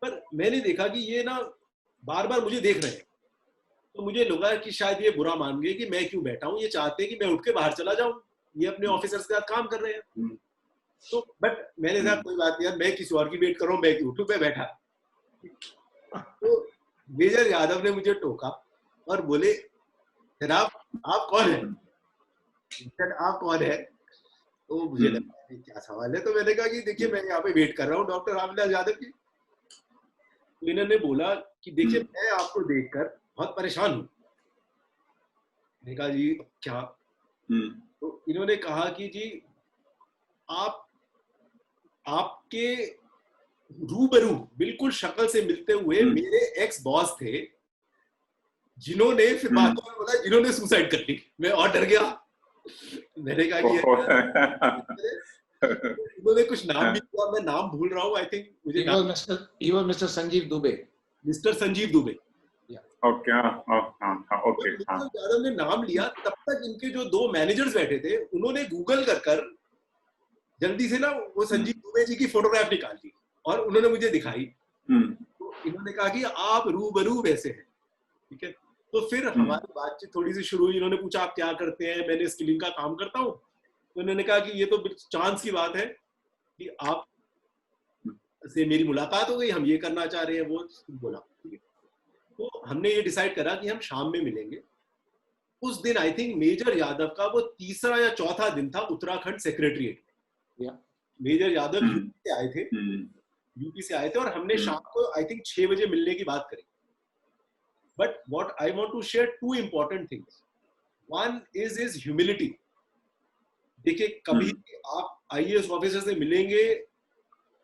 पर मैंने देखा कि ये ना बार बार मुझे देख रहे हैं. तो मुझे लगा कि शायद ये बुरा मान गए कि मैं क्यों बैठा हूँ, ये चाहते हैं कि मैं उठ के बाहर चला जाऊं, ये अपने ऑफिसर्स के साथ काम कर रहे हैं. तो बट मैंने कहा कोई बात नहीं यार, मैं किसी और की वेट कर रहा हूँ, मैं क्यों उठूं, मैं बैठा. तो मेजर यादव ने मुझे टोका और बोले, आप कौन है? आप कौन है? तो मुझे लगा क्या सवाल है. तो मैंने कहा कि देखिए मैं यहाँ पे वेट कर रहा हूँ डॉक्टर रामविलास यादव की. तो इन्होंने बोला कि देखिए मैं आपको देखकर बहुत परेशान हूँ. मैंने कहा जी क्या? तो इन्होंने कहा कि जी आपके रूबरू बिल्कुल शक्ल से मिलते हुए मेरे एक्स बॉस थे, जिन्होंने फिर बाद में बोला जिन्होंने सुसाइड कर ली. मैं और डर गया. मैंने कहा कि उन्होंने कुछ नाम भी दिया, मैं नाम भूल रहा हूँ. आई थिंक मुझे He was Mr. Sanjeev Dubey. Mister Sanjeev Dubey. Okay. Yadav ने नाम लिया. तब तक इनके जो 2 मैनेजर्स बैठे थे उन्होंने गूगल कर जल्दी से ना वो संजीव दुबे जी की फोटोग्राफ निकाल ली और उन्होंने मुझे दिखाई. तो इन्होंने कहा कि आप रूबरू वैसे हैं, ठीक है. तो फिर हमारी बातचीत थोड़ी सी शुरू हुई. इन्होंने पूछा आप क्या करते हैं? मैंने स्किलिंग का काम करता हूँ. तो इन्होंने कहा कि ये तो चांस की बात है कि आप से मेरी मुलाकात हो गई, हम ये करना चाह रहे हैं. वो बोला ठीक है. तो हमने ये डिसाइड करा कि हम शाम में मिलेंगे. उस दिन आई थिंक मेजर यादव का वो 3रा या 4था दिन था Uttarakhand secretariat. Major Yadav UP से आए थे और हमने शाम को आई थिंक 6 बजे मिलने की बात करी. But what I want to share 2 important things. One is his humility. देखिए कभी आप आईएएस ऑफिसर से मिलेंगे,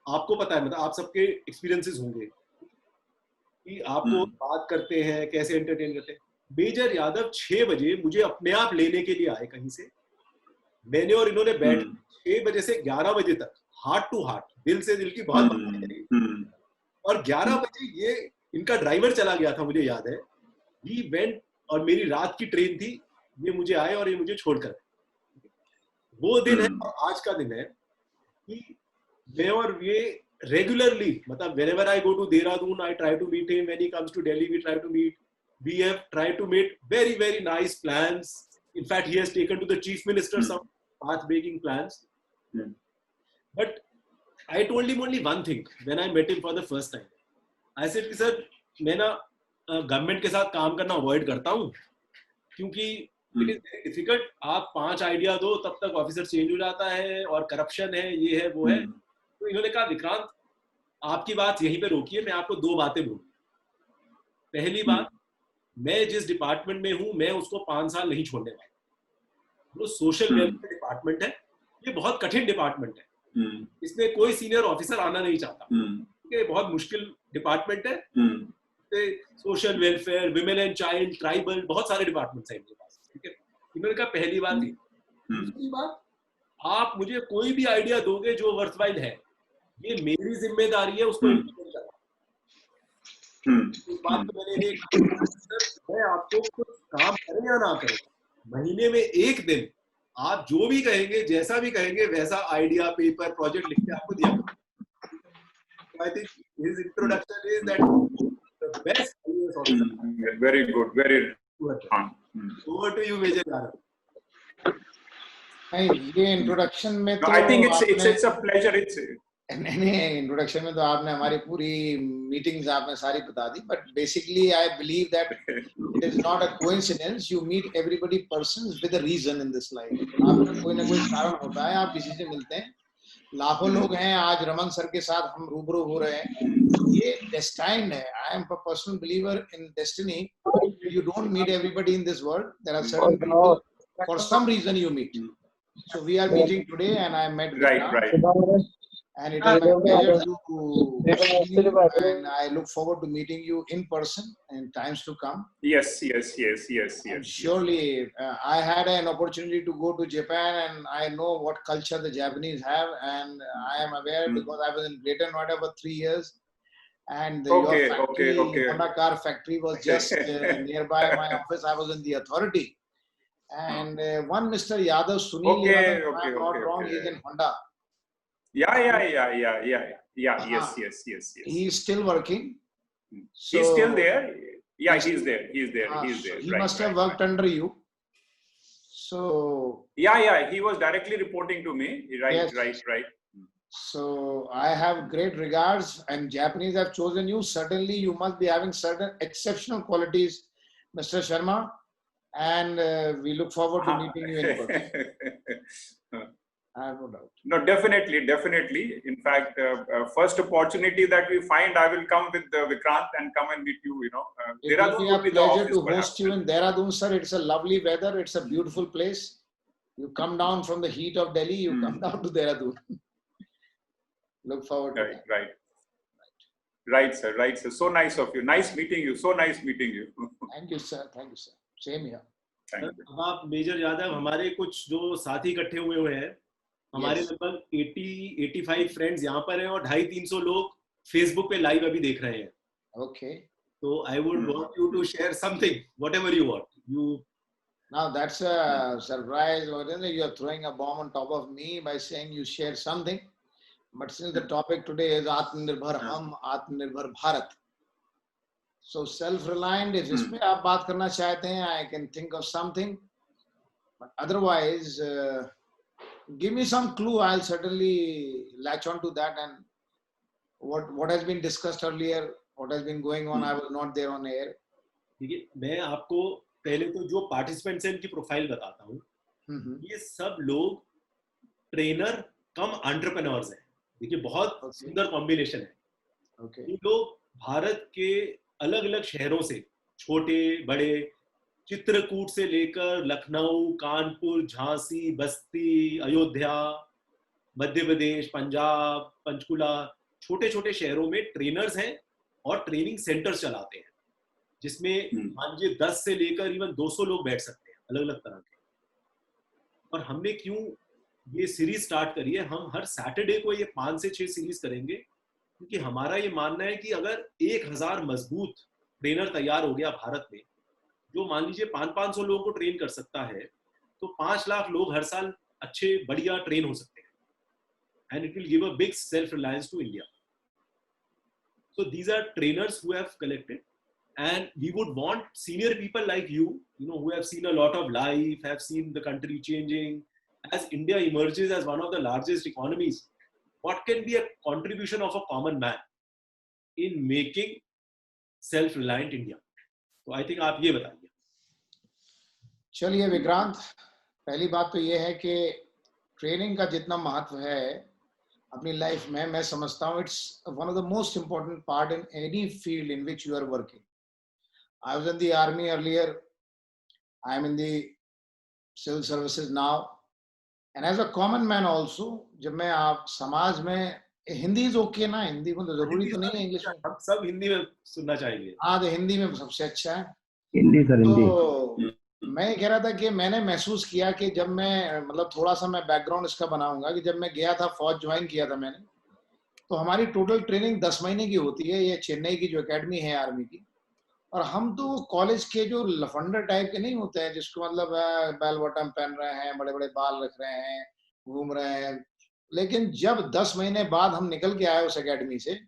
आपको पता है, मतलब आप सबके एक्सपीरियंसेस होंगे कि आपको बात करते हैं कैसे एंटरटेन करते हैं। मेजर यादव 6 बजे मुझे अपने आप लेने के लिए आए कहीं से, मैंने और इन्होंने बैठ 6 बजे से 11 बजे तक हार्ट टू हार्ट, दिल से दिल की बहुत बातें करी। और 11 बजे ये इनका ड्राइवर चला गया था, मुझे याद है, ही वेंट, और मेरी रात की ट्रेन थी, ये मुझे आए और ये मुझे छोड़कर। वो दिन है और आज का दिन है कि मैं और ये रेगुलरली, मतलब whenever I go to Dehradun, I try to meet him. When he comes to Delhi, we try to meet. We have tried to make very, very nice plans. In fact, he has taken to the chief minister some path-breaking plans. But I told him only one thing when I met him for the first time. I said कि sir मैं ना government के साथ काम करना avoid करता हूँ क्योंकि इट इज वेरी डिफिकल्ट। आप 5 आइडिया दो तब तक ऑफिसर चेंज हो जाता है और करप्शन है, ये है वो है। तो इन्होंने कहा विक्रांत आपकी बात यहीं पे रोकिए, मैं आपको 2 बातें बोलूँ। पहली बात, मैं जिस डिपार्टमेंट में हूँ मैं उसको 5 साल नहीं छोड़ने वाला। वो सोशल वेलफेयर डिपार्टमेंट है, ये बहुत कठिन डिपार्टमेंट है, इसमें कोई सीनियर ऑफिसर आना नहीं चाहता, ये बहुत मुश्किल डिपार्टमेंट है। Social welfare, women and child, tribal, बहुत सारे डिपार्टमेंट्स हैं इनके पास, ठीक है। इन्होंने कहा पहली बात ही। दूसरी बात, आप मुझे कोई भी आइडिया दोगे जो वर्थवाइल है, ये मेरी जिम्मेदारी है उसको इम्प्लीमेंट करना। इस बात को मैंने मैं आपको कुछ काम करें या ना करें, महीने में 1 दिन आप जो भी कहेंगे, जैसा भी कहेंगे, वैसा आइडिया, पेपर, प्रोजेक्ट लिख के आपको दिया। I think his introduction is that the best IAS officer. Very good, very good. Over to you, Major Yadav. नहीं, ये इंट्रोडक्शन में तो I think it's a pleasure. नहीं, इंट्रोडक्शन में तो आपने हमारी पूरी मीटिंग्स आपने सारी बता दी, but basically I believe that it is not a coincidence, you meet everybody persons with a reason in this life. आपका कोई ना कोई कारण होता है, आप किसी से मिलते हैं। लाखों लोग हैं, आज रमन सर के साथ हम रूबरू हो रहे हैं, ये डेस्टाइन्ड है। I am a personal believer in destiny. You don't meet everybody in this world, there are certain people for some reason you meet. So we are meeting today and I met Right. And it is my pleasure to meet you, and I look forward to meeting you in person in times to come. Yes. And surely, I had an opportunity to go to Japan, and I know what culture the Japanese have, and I am aware because I was in Greater Noida for 3 years, and your factory, Honda car factory, was just nearby my office. I was in the authority, and one Mr. Yadav, Sunil Yadav, if I am not wrong, he is in Honda. Yeah. Yes. He is still working. So, He's still there. Yeah, he's there. He must have worked under you. So Yeah. He was directly reporting to me. Yes. Right. So I have great regards, and Japanese have chosen you. certainly you must be having certain exceptional qualities, Mr. Sharma, and we look forward to meeting you in person. I have no doubt. No, definitely. In fact, first opportunity that we find, I will come with Vikrant and come and meet you. It will be a pleasure to host you in Dehradun, sir. It's a lovely weather. It's a beautiful place. You come down from the heat of Delhi, you come down to Dehradun. Look forward to that. Right, sir. So nice of you. Nice meeting you. So nice meeting you. Thank you, sir. Same here. अब आप major Yadav, हमारे कुछ जो साथी इकट्ठे हुए हैं, हमारे लगभग 80-85 फ्रेंड्स यहाँ पर हैं और 250-300 लोग फेसबुक पे लाइव अभी देख रहे हैं। Okay. So I would want you to share something, whatever you want. Now that's a surprise. You are throwing a bomb on top of me by saying you share something. But since the topic today is Atmanirbhar Hum, Atmanirbhar Bharat. So self-reliant, if इसमें आप बात करना चाहते हैं, I can think of something. But otherwise, give me some clue. I'll certainly latch on to that. And what has been discussed earlier, what has been going on, I was not there on air. देखिए, मैं आपको पहले तो जो participants हैं उनकी profile बताता हूँ। ये सब लोग ट्रेनर कम एंटरप्रेन्योर्स हैं। देखिए, बहुत सुंदर कॉम्बिनेशन है। ये लोग भारत के अलग अलग शहरों से, छोटे बड़े, चित्रकूट से लेकर लखनऊ, कानपुर, झांसी, बस्ती, अयोध्या, मध्य प्रदेश, पंजाब, पंचकुला, छोटे छोटे शहरों में ट्रेनर्स हैं और ट्रेनिंग सेंटर्स चलाते हैं, जिसमें मान लीजिए 10 से लेकर इवन 200 लोग बैठ सकते हैं, अलग अलग तरह के। और हमने क्यों ये सीरीज स्टार्ट करी है, हम हर सैटरडे को ये 5 से 6 सीरीज करेंगे, क्योंकि हमारा ये मानना है कि अगर 1000 मजबूत ट्रेनर तैयार हो गया भारत में, जो मान लीजिए 500 लोगों को ट्रेन कर सकता है, तो 5 लाख लोग हर साल अच्छे बढ़िया ट्रेन हो सकते हैं, and it will give a big self-reliance to India. So these are trainers who have collected, and we would want senior people like you know, who have seen a lot of life, have seen the country changing. As India emerges as one of the largest economies, what can be a contribution of a common man in making self-reliant India? तो I think आप ये बताइए। चलिए विक्रांत, पहली बात तो ये है कि ट्रेनिंग का जितना महत्व है अपनी लाइफ में, मैं समझता हूँ it's one of the most important part in any field in which you are working. I was in the army earlier, I am in the civil services now, and as a common man also, जब मैं आप समाज में, Hindi is okay ना, हिंदी में तो जरूरी तो नहीं है इंग्लिश में, हम सब हिंदी में सुनना चाहेंगे। हाँ तो हिंदी में सबसे अच्छा है हिंदी सर, हिंदी। तो मैं कह रहा था कि मैंने महसूस किया कि जब मैं, मतलब थोड़ा सा मैं बैकग्राउंड इसका बनाऊंगा, कि जब मैं गया था, फौज ज्वाइन किया था मैंने, तो हमारी टोटल ट्रेनिंग 10 महीने की होती है, ये चेन्नई की जो एकेडमी है आर्मी की। और हम तो कॉलेज के जो लफंडर टाइप के नहीं होते हैं, जिसको मतलब बेल बॉटम पहन रहे हैं, बड़े बड़े बाल रख रहे हैं, घूम रहे हैं, लेकिन जब 10 महीने बाद हम निकल के आए उस एकेडमी से,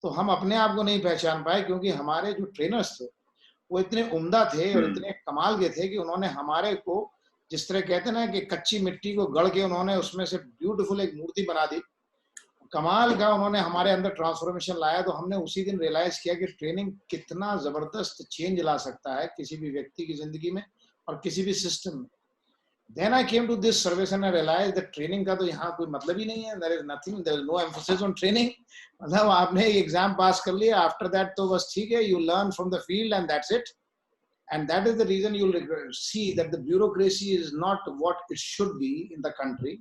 तो हम अपने आप को नहीं पहचान पाए, क्योंकि हमारे जो ट्रेनर्स थे वो इतने उम्दा थे और इतने कमाल के थे कि उन्होंने हमारे को, जिस तरह कहते हैं ना कि कच्ची मिट्टी को गढ़ के उन्होंने उसमें से ब्यूटीफुल एक मूर्ति बना दी, कमाल का उन्होंने हमारे अंदर ट्रांसफॉर्मेशन लाया। तो हमने उसी दिन रियलाइज किया कि ट्रेनिंग कितना जबरदस्त चेंज ला सकता है किसी भी व्यक्ति की जिंदगी में और किसी भी सिस्टम में। Then I came to this service and I realized that training का तो यहाँ कोई मतलब ही नहीं है, there is nothing, there is no emphasis on training। मतलब आपने एग्जाम पास कर लिया, after that तो बस ठीक है, you learn from the field and that's it, and that is the reason you will see that the bureaucracy is not what it should be in the country।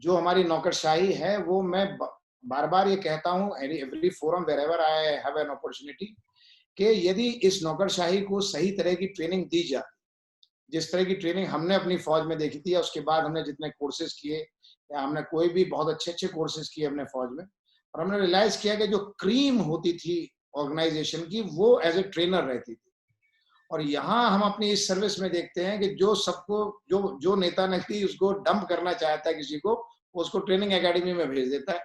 जो हमारी नौकरशाही है वो मैं बार बार ये कहता हूँ every forum wherever I have an opportunity, कि यदि इस नौकरशाही को सही तरह की ट्रेनिंग दी जाए, जिस तरह की ट्रेनिंग हमने अपनी फौज में देखी थी, उसके बाद हमने जितने कोर्सेज किए, या हमने कोई भी बहुत अच्छे अच्छे कोर्सेज किए अपने फौज में, और हमने रियलाइज किया कि जो क्रीम होती थी ऑर्गेनाइजेशन की वो एज ए ट्रेनर रहती थी। और यहाँ हम अपनी इस सर्विस में देखते हैं कि जो सबको, जो नेता नकली उसको डंप करना चाहता है किसी को, उसको ट्रेनिंग एकेडमी में भेज देता है।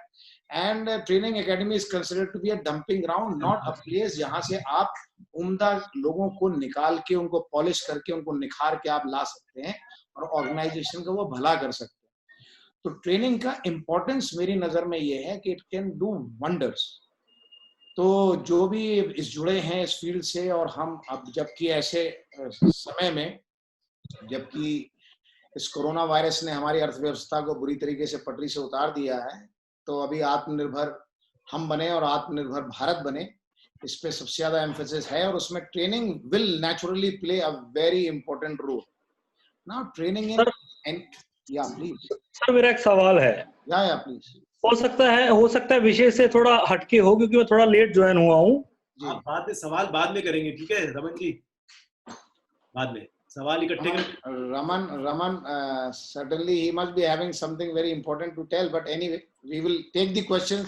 And training academy is considered to be a dumping ground, not a place जहाँ से आप उम्दा लोगों को निकाल के, उनको पॉलिश करके, उनको निखार के आप ला सकते हैं और ऑर्गेनाइजेशन का वो भला कर सकते हैं। तो ट्रेनिंग का इंपॉर्टेंस मेरी नजर में ये है कि इट कैन डू वंडर्स। तो जो भी इस जुड़े हैं इस फील्ड से, और हम अब जबकि ऐसे समय में, जबकि इस कोरोना वायरस ने हमारी अर्थव्यवस्था को बुरी तरीके से पटरी से उतार दिया है, तो अभी आत्मनिर्भर हम बने और आत्मनिर्भर भारत बने, इस पे सबसे ज्यादा एम्फेसिस है, और उसमें training will naturally play a very important role. Now training in, या प्लीज सर मेरा एक सवाल है। या प्लीज। हो सकता है विषय से थोड़ा हटके हो, क्योंकि मैं थोड़ा लेट ज्वाइन हुआ हूँ। आप बाद में सवाल बाद में करेंगे, ठीक है रमन जी, बाद में सवाल इकट्ठे करें। Raman, certainly he must be having something very important to tell, but anyway, we will take the questions.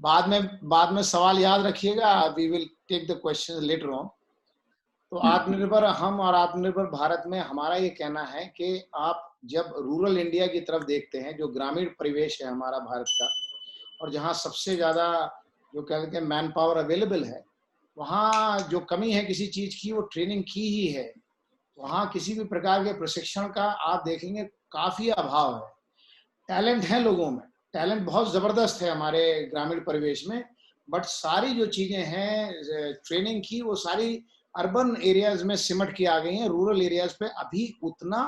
बाद में सवाल याद रखिएगा, we will take the questions later on. तो आत्मनिर्भर हम और आत्मनिर्भर भारत में हमारा ये कहना है कि आप जब रूरल इंडिया की तरफ देखते हैं, जो ग्रामीण परिवेश है हमारा भारत का, और जहाँ सबसे ज्यादा जो कहते हैं मैन पावर अवेलेबल है, वहाँ जो कमी है किसी चीज की, वो ट्रेनिंग की ही है। वहाँ किसी भी प्रकार के प्रशिक्षण का आप देखेंगे काफी अभाव है। टैलेंट है लोगों में, टैलेंट बहुत जबरदस्त है हमारे ग्रामीण परिवेश में, बट सारी जो चीजें हैं ट्रेनिंग की, वो सारी अर्बन एरियाज में सिमट के आ गई हैं। रूरल एरियाज पे अभी उतना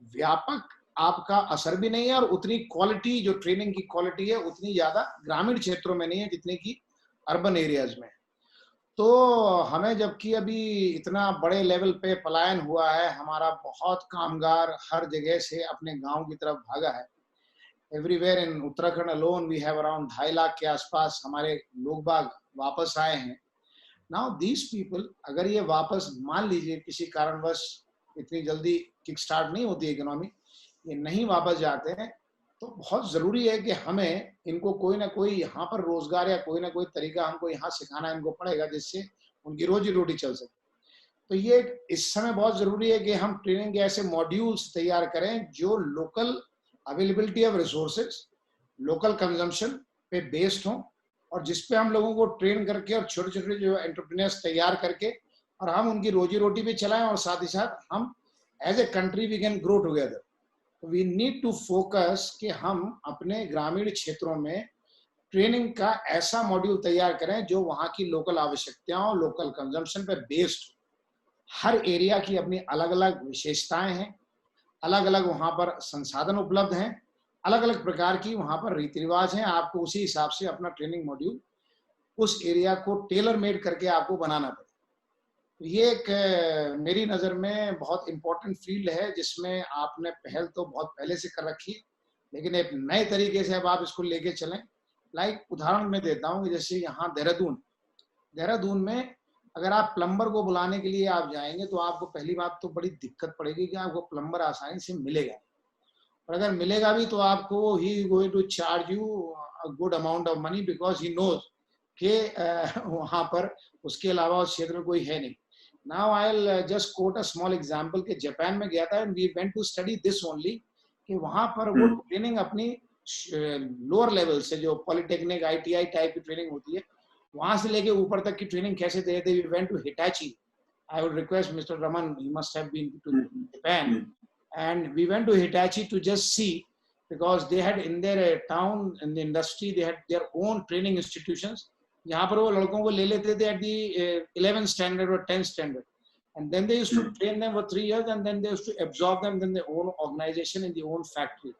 व्यापक आपका असर भी नहीं है, और उतनी क्वालिटी, जो ट्रेनिंग की क्वालिटी है, उतनी ज्यादा ग्रामीण क्षेत्रों में नहीं है जितनी की अर्बन एरियाज में। तो हमें जबकि अभी इतना बड़े लेवल पे पलायन हुआ है, हमारा बहुत कामगार हर जगह से अपने गांव की तरफ भागा है। Everywhere in Uttarakhand alone we have around 2.5 lakh के आसपास हमारे लोग बाग वापस आए हैं। नाउ दीज पीपल, अगर ये वापस मान लीजिए किसी कारणवश इतनी जल्दी किक स्टार्ट नहीं होती इकोनॉमी, ये नहीं वापस जाते हैं, तो बहुत जरूरी है कि हमें इनको कोई ना कोई यहाँ पर रोजगार या कोई ना कोई तरीका हमको यहाँ सिखाना इनको पड़ेगा, जिससे उनकी रोजी रोटी चल सके। तो ये इस समय बहुत जरूरी है कि हम ट्रेनिंग के ऐसे मॉड्यूल्स तैयार करें जो local availability of resources, local consumption पे बेस्ड हो, और जिसपे हम लोगों को ट्रेन करके और छोटे छोटे जो एंटरप्रेन्योर्स तैयार करके और हम उनकी रोजी रोटी भी चलाएं, और साथ ही साथ हम as a country we can grow together. We need to focus कि हम अपने ग्रामीण क्षेत्रों में ट्रेनिंग का ऐसा मॉड्यूल तैयार करें जो वहाँ की लोकल आवश्यकताओं, लोकल कंजम्पशन पे बेस्ड हो। हर एरिया की अपनी अलग अलग विशेषताएं हैं, अलग अलग वहाँ पर संसाधन उपलब्ध हैं, अलग अलग प्रकार की वहाँ पर रीति रिवाज हैं। आपको उसी हिसाब से अपना ट्रेनिंग मॉड्यूल उस एरिया को टेलर मेड करके आपको बनाना पड़ेगा। ये एक मेरी नज़र में बहुत इंपॉर्टेंट फील्ड है, जिसमें आपने पहल तो बहुत पहले से कर रखी है, लेकिन एक नए तरीके से अब आप इसको लेके चलें। लाइक उदाहरण मैं देता हूँ, जैसे यहाँ देहरादून में अगर आप प्लम्बर को बुलाने के लिए आप जाएंगे तो आपको पहली बात तो बड़ी दिक्कत पड़ेगी कि आपको प्लम्बर आसानी से मिलेगा, और अगर मिलेगा भी तो आपको he going to charge you a good amount of money, because he knows कि वहाँ पर उसके अलावा उस क्षेत्र में कोई है नहीं। Now I'll just quote a small example कि जापान में गया था and we went to study this only कि वहाँ पर वो ट्रेनिंग अपनी लोअर लेवल से, जो पॉलिटेक्निक ITI टाइप की ट्रेनिंग होती है, वहाँ से लेके ऊपर तक की ट्रेनिंग कैसे दे थे। We went to Hitachi. I would request Mr. Raman, he must have been to Japan, and we went to Hitachi to just see, because they had in their town, in the industry, they had their own training institutions. यहाँ पर वो लड़कों को ले लेते थे at the 11th standard or 10th standard, and then they used to train them for 3 years, and then they used to absorb them in their own organization, in their own factory.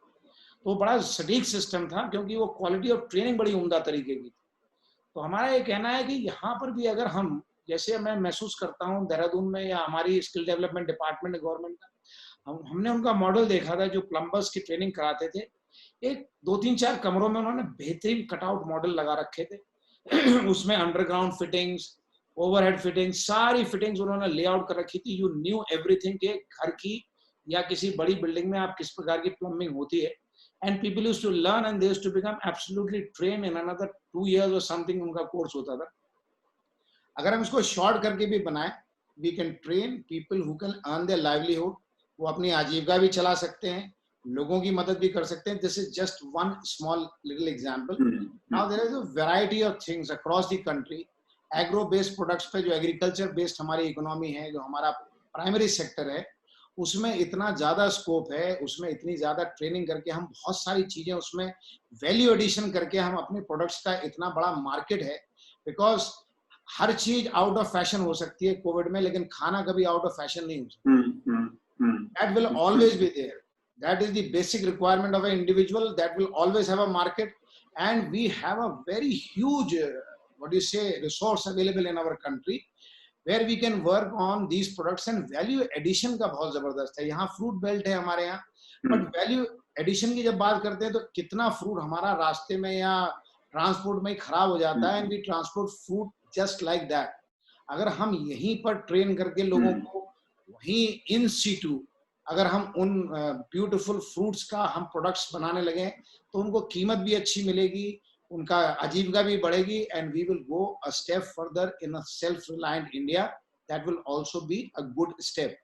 तो बड़ा सटीक system था, क्योंकि वो quality of training बड़ी उम्दा तरीके की थी। तो हमारा ये कहना है कि यहाँ पर भी अगर हम, जैसे मैं महसूस करता हूँ देहरादून में या हमारी स्किल डेवलपमेंट डिपार्टमेंट गवर्नमेंट का, हमने उनका मॉडल देखा था जो प्लम्बर्स की ट्रेनिंग कराते थे। एक 2-3-4 कमरों में उन्होंने बेहतरीन कटआउट मॉडल लगा रखे थे। उसमें अंडरग्राउंड फिटिंग्स, ओवरहेड फिटिंग्स, सारी फिटिंग्स उन्होंने लेआउट कर रखी थी। यू न्यू एवरीथिंग के घर की या किसी बड़ी बिल्डिंग में आप किस प्रकार की प्लम्बिंग होती है। And people used to learn and they used to become absolutely train in another 2 years और समथिंग उनका कोर्स होता था। अगर हम इसको शॉर्ट करके भी बनाएं, we can train people who can earn their livelihood. वो अपनी आजीविका भी चला सकते हैं, लोगों की मदद भी कर सकते हैं। This is just one small little example. Now there is a variety of things across the country. Agro based products पे, जो एग्रीकल्चर बेस्ड हमारी इकोनॉमी है, जो हमारा प्राइमरी सेक्टर है, उसमें इतना ज्यादा स्कोप है, उसमें इतनी ज्यादा ट्रेनिंग करके हम बहुत सारी चीजें उसमें वैल्यू एडिशन करके हम अपने प्रोडक्ट्स का इतना बड़ा मार्केट है। बिकॉज हर चीज आउट ऑफ फैशन हो सकती है कोविड में, लेकिन खाना कभी आउट ऑफ फैशन नहीं हो सकता। That will always be there. That is the basic requirement of an individual. That will always have a market, and we have a very huge, resource available in our country, where we can work on these products, and value addition का बहुत जबरदस्त है। यहाँ fruit belt है हमारे यहाँ, but value addition की जब बात करते हैं तो कितना फ्रूट हमारा रास्ते में या ट्रांसपोर्ट में खराब हो जाता है, and we transport fruit just like that. अगर हम यहीं पर ट्रेन करके लोगों को वहीं इन सीटू अगर हम उन ब्यूटीफुल फ्रूट्स का हम प्रोडक्ट्स बनाने लगे तो उनको कीमत भी अच्छी मिलेगी, उनका आजीविका भी बढ़ेगी, and we will go a step further in a self reliant India. That will also be a good step.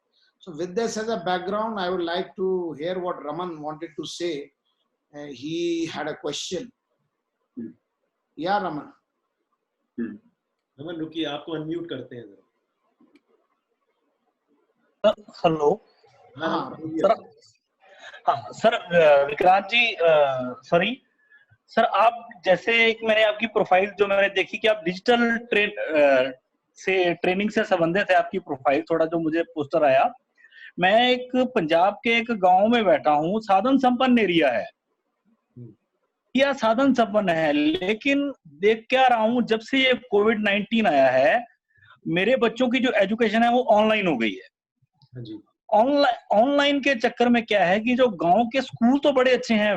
So with this as a background, I would like to hear what Raman wanted to say. He had a question. या रमन? रमन रुकिए, आपको unmute करते हैं। Hello. हाँ sir, हाँ sir, Vikrant जी, sorry sir, आप जैसे एक मैंने आपकी प्रोफाइल जो मैंने देखी कि आप डिजिटल ट्रेनिंग से संबंधित है आपकी प्रोफाइल, थोड़ा जो मुझे पोस्टर आया। मैं एक पंजाब के एक गांव में बैठा हूँ, साधन संपन्न एरिया है, या साधन संपन्न है, लेकिन देख क्या रहा हूँ, जब से ये कोविड-19 आया है मेरे बच्चों की जो एजुकेशन है वो ऑनलाइन हो गई है। हाँ जी। ऑनलाइन के चक्कर में क्या है कि जो गांव के स्कूल तो बड़े अच्छे हैं,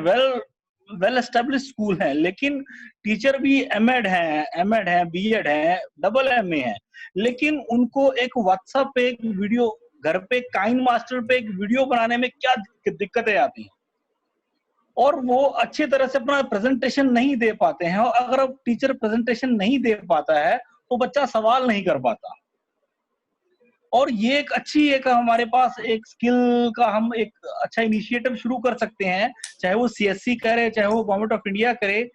वेल एस्टेब्लिश स्कूल हैं, लेकिन टीचर भी एमएड है, बीएड है, डबल एमए है, लेकिन उनको एक व्हाट्सएप पे एक वीडियो, घर पे काइन मास्टर पे एक वीडियो बनाने में क्या दिक्कतें आती हैं, और वो अच्छी तरह से अपना प्रेजेंटेशन नहीं दे पाते हैं। और अगर अब टीचर प्रेजेंटेशन नहीं दे पाता है तो बच्चा सवाल नहीं कर पाता। और ये एक हमारे पास एक स्किल का हम एक अच्छा इनिशिएटिव शुरू कर सकते हैं, चाहे वो सीएससी करे, चाहे वो गवर्नमेंट ऑफ इंडिया करे,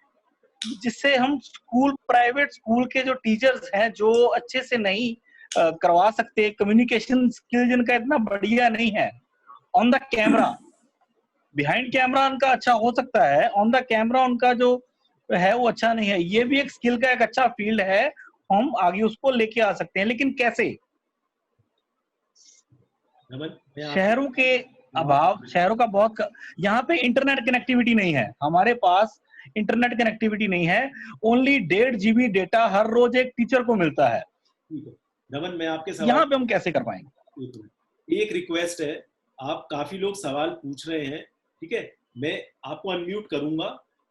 जिससे हम प्राइवेट स्कूल के जो टीचर्स हैं जो अच्छे से नहीं करवा सकते, कम्युनिकेशन स्किल जिनका इतना बढ़िया नहीं है, on the camera, behind camera उनका अच्छा हो सकता है, ऑन द कैमरा उनका जो है वो अच्छा नहीं है। ये भी एक स्किल का एक अच्छा फील्ड है, हम आगे उसको लेके आ सकते हैं, लेकिन कैसे? शहरों के अभाव, शहरों का बहुत, यहाँ पे इंटरनेट कनेक्टिविटी नहीं है, हमारे पास इंटरनेट कनेक्टिविटी नहीं है। ओनली 1.5 GB डेटा हर रोज एक टीचर को मिलता है। रमन, मैं आपके सवाल यहाँ पे हम कैसे कर पाएंगे? एक रिक्वेस्ट है, आप काफी लोग सवाल पूछ रहे हैं, ठीक है, मैं आपको अनम्यूट करूंगा,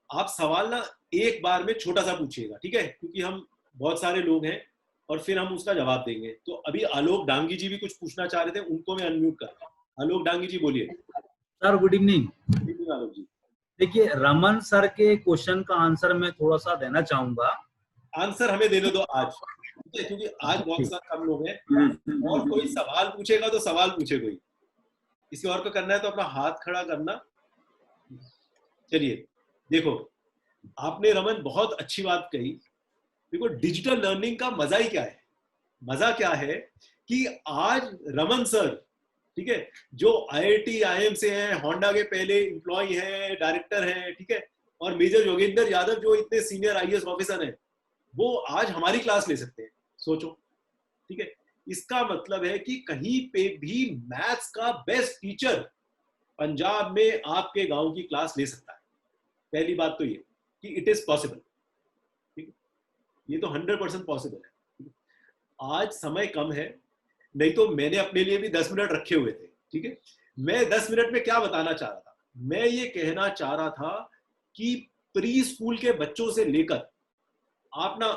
आप सवाल ना एक बार में छोटा सा पूछिएगा, ठीक है, क्योंकि हम बहुत सारे लोग हैं और फिर हम उसका जवाब देंगे। तो अभी आलोक डांगी जी भी कुछ पूछना चाह रहे थे, उनको मैं अनम्यूट कर रहा हूं। आलोक डांगी जी बोलिए। Sir good evening. Good evening Alok ji. देखिए, रमन सर के क्वेश्चन का आंसर मैं थोड़ा सा देना चाहूंगा। आंसर हमें देने दो आज, ठीक है, क्योंकि आज बहुत सारे कम लोग हैं, और कोई सवाल पूछेगा तो सवाल पूछे कोई, किसी और को करना है तो अपना हाथ खड़ा करना। चलिए, देखो, आपने रमन बहुत अच्छी बात कही। देखो, डिजिटल लर्निंग का मजा ही क्या है, मजा क्या है कि आज रमन सर, ठीक है, जो IIT IIM से हैं, होंडा के पहले एम्प्लॉय हैं, डायरेक्टर हैं, ठीक है, और मेजर योगेंद्र यादव जो इतने सीनियर IAS ऑफिसर हैं, वो आज हमारी क्लास ले सकते हैं। सोचो, ठीक है, इसका मतलब है कि कहीं पे भी मैथ्स का बेस्ट टीचर पंजाब में आपके गांव की क्लास ले सकता है। पहली बात तो ये कि इट इज पॉसिबल, ठीक है, ये तो 100% पॉसिबल है। आज समय कम है, नहीं तो मैंने अपने लिए भी 10 मिनट रखे हुए थे, ठीक है। मैं 10 मिनट में क्या बताना चाह रहा था, मैं ये कहना चाह रहा था कि प्री स्कूल के बच्चों से लेकर आप ना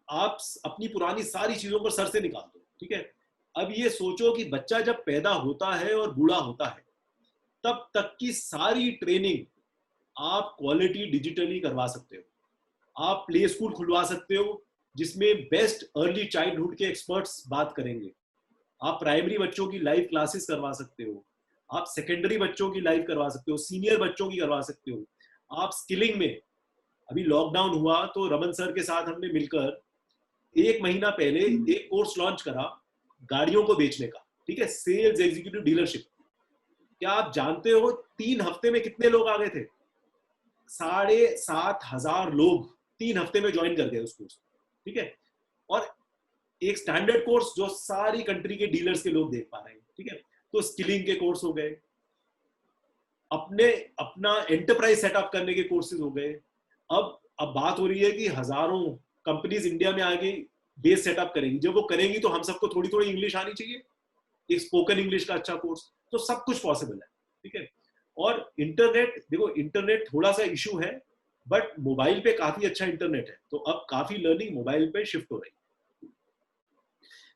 आप अपनी पुरानी सारी चीजों पर सर से निकाल दो, ठीक है। अब ये सोचो कि बच्चा जब पैदा होता है और बूढ़ा होता है, तब तक की सारी ट्रेनिंग आप क्वालिटी डिजिटली करवा सकते हो। आप प्ले स्कूल खुलवा सकते हो जिसमें बेस्ट अर्ली चाइल्डहुड के एक्सपर्ट्स बात करेंगे। आप प्राइमरी बच्चों की लाइव क्लासेस करवा सकते हो, आप सेकेंडरी बच्चों की लाइव करवा सकते हो, सीनियर बच्चों की करवा सकते हो। आप स्किलिंग में, अभी लॉकडाउन हुआ तो रमन सर के साथ हमने मिलकर 1 महीना पहले एक कोर्स लॉन्च करा गाड़ियों को बेचने का, ठीक है, सेल्स एग्जीक्यूटिव डीलरशिप। क्या आप जानते हो 3 हफ्ते में कितने लोग आ गए थे? 7,500 लोग 3 हफ्ते में ज्वाइन कर गए उस कोर्स, ठीक है। और एक स्टैंडर्ड कोर्स जो सारी कंट्री के डीलर्स के लोग देख पा रहे हैं, ठीक है। तो स्किलिंग के कोर्स हो गए, अपना एंटरप्राइज सेटअप करने के कोर्सेज हो गए। अब बात हो रही है कि हजारों कंपनीज इंडिया में आगे बेस सेटअप करेंगी। जब वो करेंगी तो हम सबको थोड़ी थोड़ी इंग्लिश आनी चाहिए, एक स्पोकन इंग्लिश का अच्छा कोर्स, तो सब कुछ पॉसिबल है, ठीक है। और इंटरनेट, देखो इंटरनेट थोड़ा सा इशू है, बट मोबाइल पे काफी अच्छा इंटरनेट है, तो अब काफी लर्निंग मोबाइल पे शिफ्ट हो रही है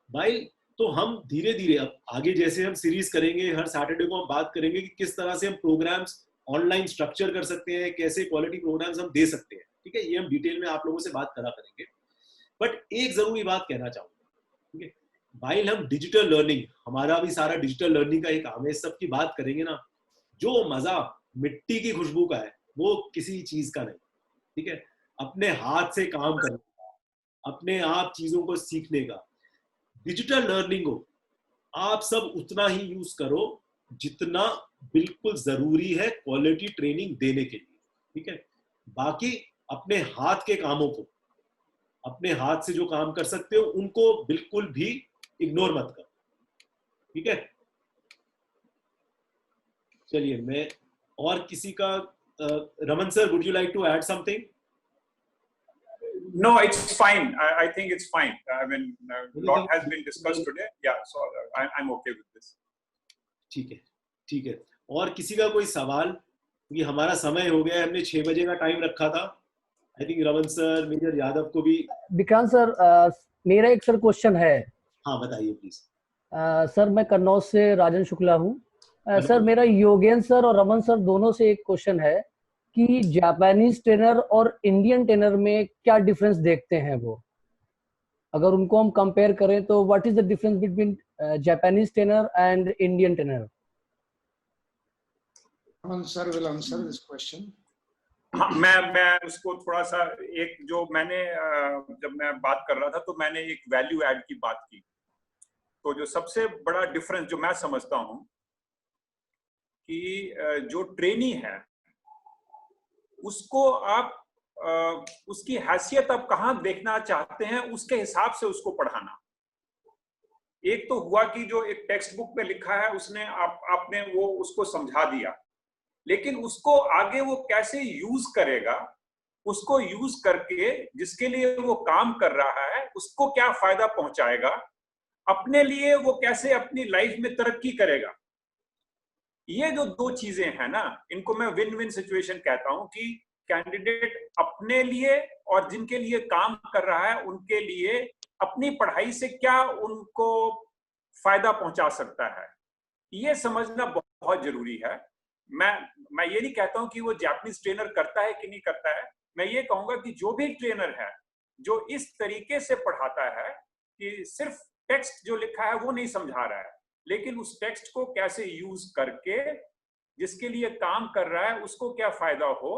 भाई। तो हम धीरे धीरे अब आगे जैसे हम सीरीज करेंगे, हर सैटरडे को हम बात करेंगे कि किस तरह से हम प्रोग्राम्स ऑनलाइन स्ट्रक्चर कर सकते हैं, कैसे क्वालिटी प्रोग्राम्स हम दे सकते हैं, ठीक है। ये हम डिटेल में आप लोगों से बात करा करेंगे। बट एक जरूरी बात कहना चाहूंगा, ठीक है, भाई हम डिजिटल लर्निंग, हमारा भी सारा डिजिटल लर्निंग का ही काम है, सब की बात करेंगे ना, जो मजा मिट्टी की खुशबू का है वो किसी चीज का नहीं, ठीक है। अपने हाथ से काम करने का, अपने आप चीजों को सीखने का, डिजिटल लर्निंग को आप सब उतना ही यूज करो जितना बिल्कुल जरूरी है क्वालिटी ट्रेनिंग देने के लिए, ठीक है। बाकी अपने हाथ के कामों को, अपने हाथ से जो काम कर सकते हो उनको बिल्कुल भी इग्नोर मत करो, ठीक है। चलिए, मैं और किसी का, Raman sir, would you like to add something? No, it's fine. I think it's fine. I mean, lot has been discussed today. Yeah, so I'm okay with this. ठीक है, ठीक है। और किसी का कोई सवाल? क्योंकि हमारा समय हो गया है, हमने 6 बजे का टाइम रखा था। I think Raman sir, major Yadav को भी। विक्रांत सर, मेरा एक सर क्वेश्चन है। हाँ बताइए प्लीज। सर मैं कन्नौज से राजन शुक्ला हूँ। सर मेरा योगेंद्र सर और रमन सर दोनों से एक क्वेश्चन है कि जापानीज ट्रेनर और इंडियन ट्रेनर में क्या डिफरेंस देखते हैं वो, अगर उनको हम कंपेयर करें तो what is the difference between Japanese trainer and Indian trainer? Raman sir will answer this question. हाँ, मैं उसको थोड़ा सा एक जो मैंने जब मैं बात कर रहा था तो मैंने एक वैल्यू ऐड की बात की। तो जो सबसे बड़ा डिफरेंस जो मैं समझता हूँ कि जो ट्रेनी है उसको आप उसकी हैसियत आप कहाँ देखना चाहते हैं उसके हिसाब से उसको पढ़ाना। एक तो हुआ कि जो एक टेक्स्ट बुक में लिखा है उसने आपने वो उसको समझा दिया, लेकिन उसको आगे वो कैसे यूज करेगा, उसको यूज करके जिसके लिए वो काम कर रहा है उसको क्या फायदा पहुंचाएगा, अपने लिए वो कैसे अपनी लाइफ में तरक्की करेगा। ये जो दो चीजें हैं ना, इनको मैं विन विन सिचुएशन कहता हूं कि कैंडिडेट अपने लिए और जिनके लिए काम कर रहा है उनके लिए अपनी पढ़ाई से क्या उनको फायदा पहुंचा सकता है, ये समझना बहुत जरूरी है। मैं ये नहीं कहता हूं कि वो जापानीज ट्रेनर करता है कि नहीं करता है। मैं ये कहूंगा कि जो भी ट्रेनर है जो इस तरीके से पढ़ाता है कि सिर्फ टेक्स्ट जो लिखा है वो नहीं समझा रहा है, लेकिन उस टेक्स्ट को कैसे यूज करके जिसके लिए काम कर रहा है उसको क्या फायदा हो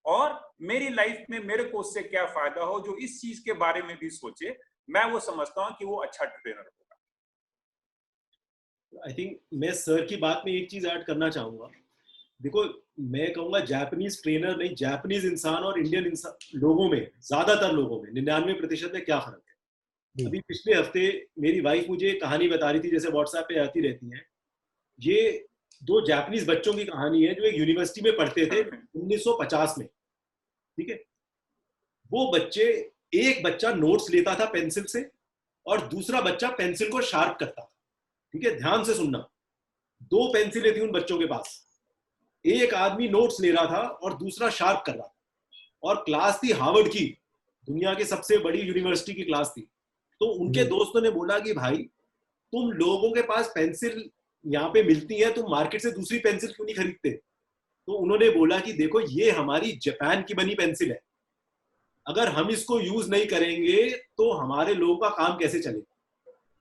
और मेरी लाइफ में मेरे को उससे क्या फायदा हो, जो इस चीज के बारे में भी सोचे, मैं वो समझता हूं कि वो अच्छा ट्रेनर होगा। आई थिंक मैं सर की बात में एक चीज ऐड करना चाहूंगा। देखो, मैं कहूंगा जापानीज ट्रेनर नहीं, जापानीज इंसान और इंडियन इंसान लोगों में, ज्यादातर लोगों में 99% में क्या फर्क है। अभी पिछले हफ्ते मेरी वाइफ मुझे एक कहानी बता रही थी, जैसे व्हाट्सएप पे आती रहती है। ये 2 जापानीज बच्चों की कहानी है जो एक यूनिवर्सिटी में पढ़ते थे 1950 में, ठीक है। वो बच्चे, एक बच्चा नोट्स लेता था पेंसिल से और दूसरा बच्चा पेंसिल को शार्प करता था, ठीक है। ध्यान से सुनना, 2 पेंसिलें थी उन बच्चों के पास, एक आदमी नोट्स ले रहा था और दूसरा शार्प कर रहा था, और क्लास थी हार्वर्ड की, दुनिया की सबसे बड़ी यूनिवर्सिटी की क्लास थी। तो उनके दोस्तों ने बोला कि भाई तुम लोगों के पास पेंसिल यहाँ पे मिलती है, तुम मार्केट से दूसरी पेंसिल क्यों नहीं खरीदते? तो उन्होंने बोला कि देखो, ये हमारी जापान की बनी पेंसिल है, अगर हम इसको यूज नहीं करेंगे तो हमारे लोगों का काम कैसे चलेगा?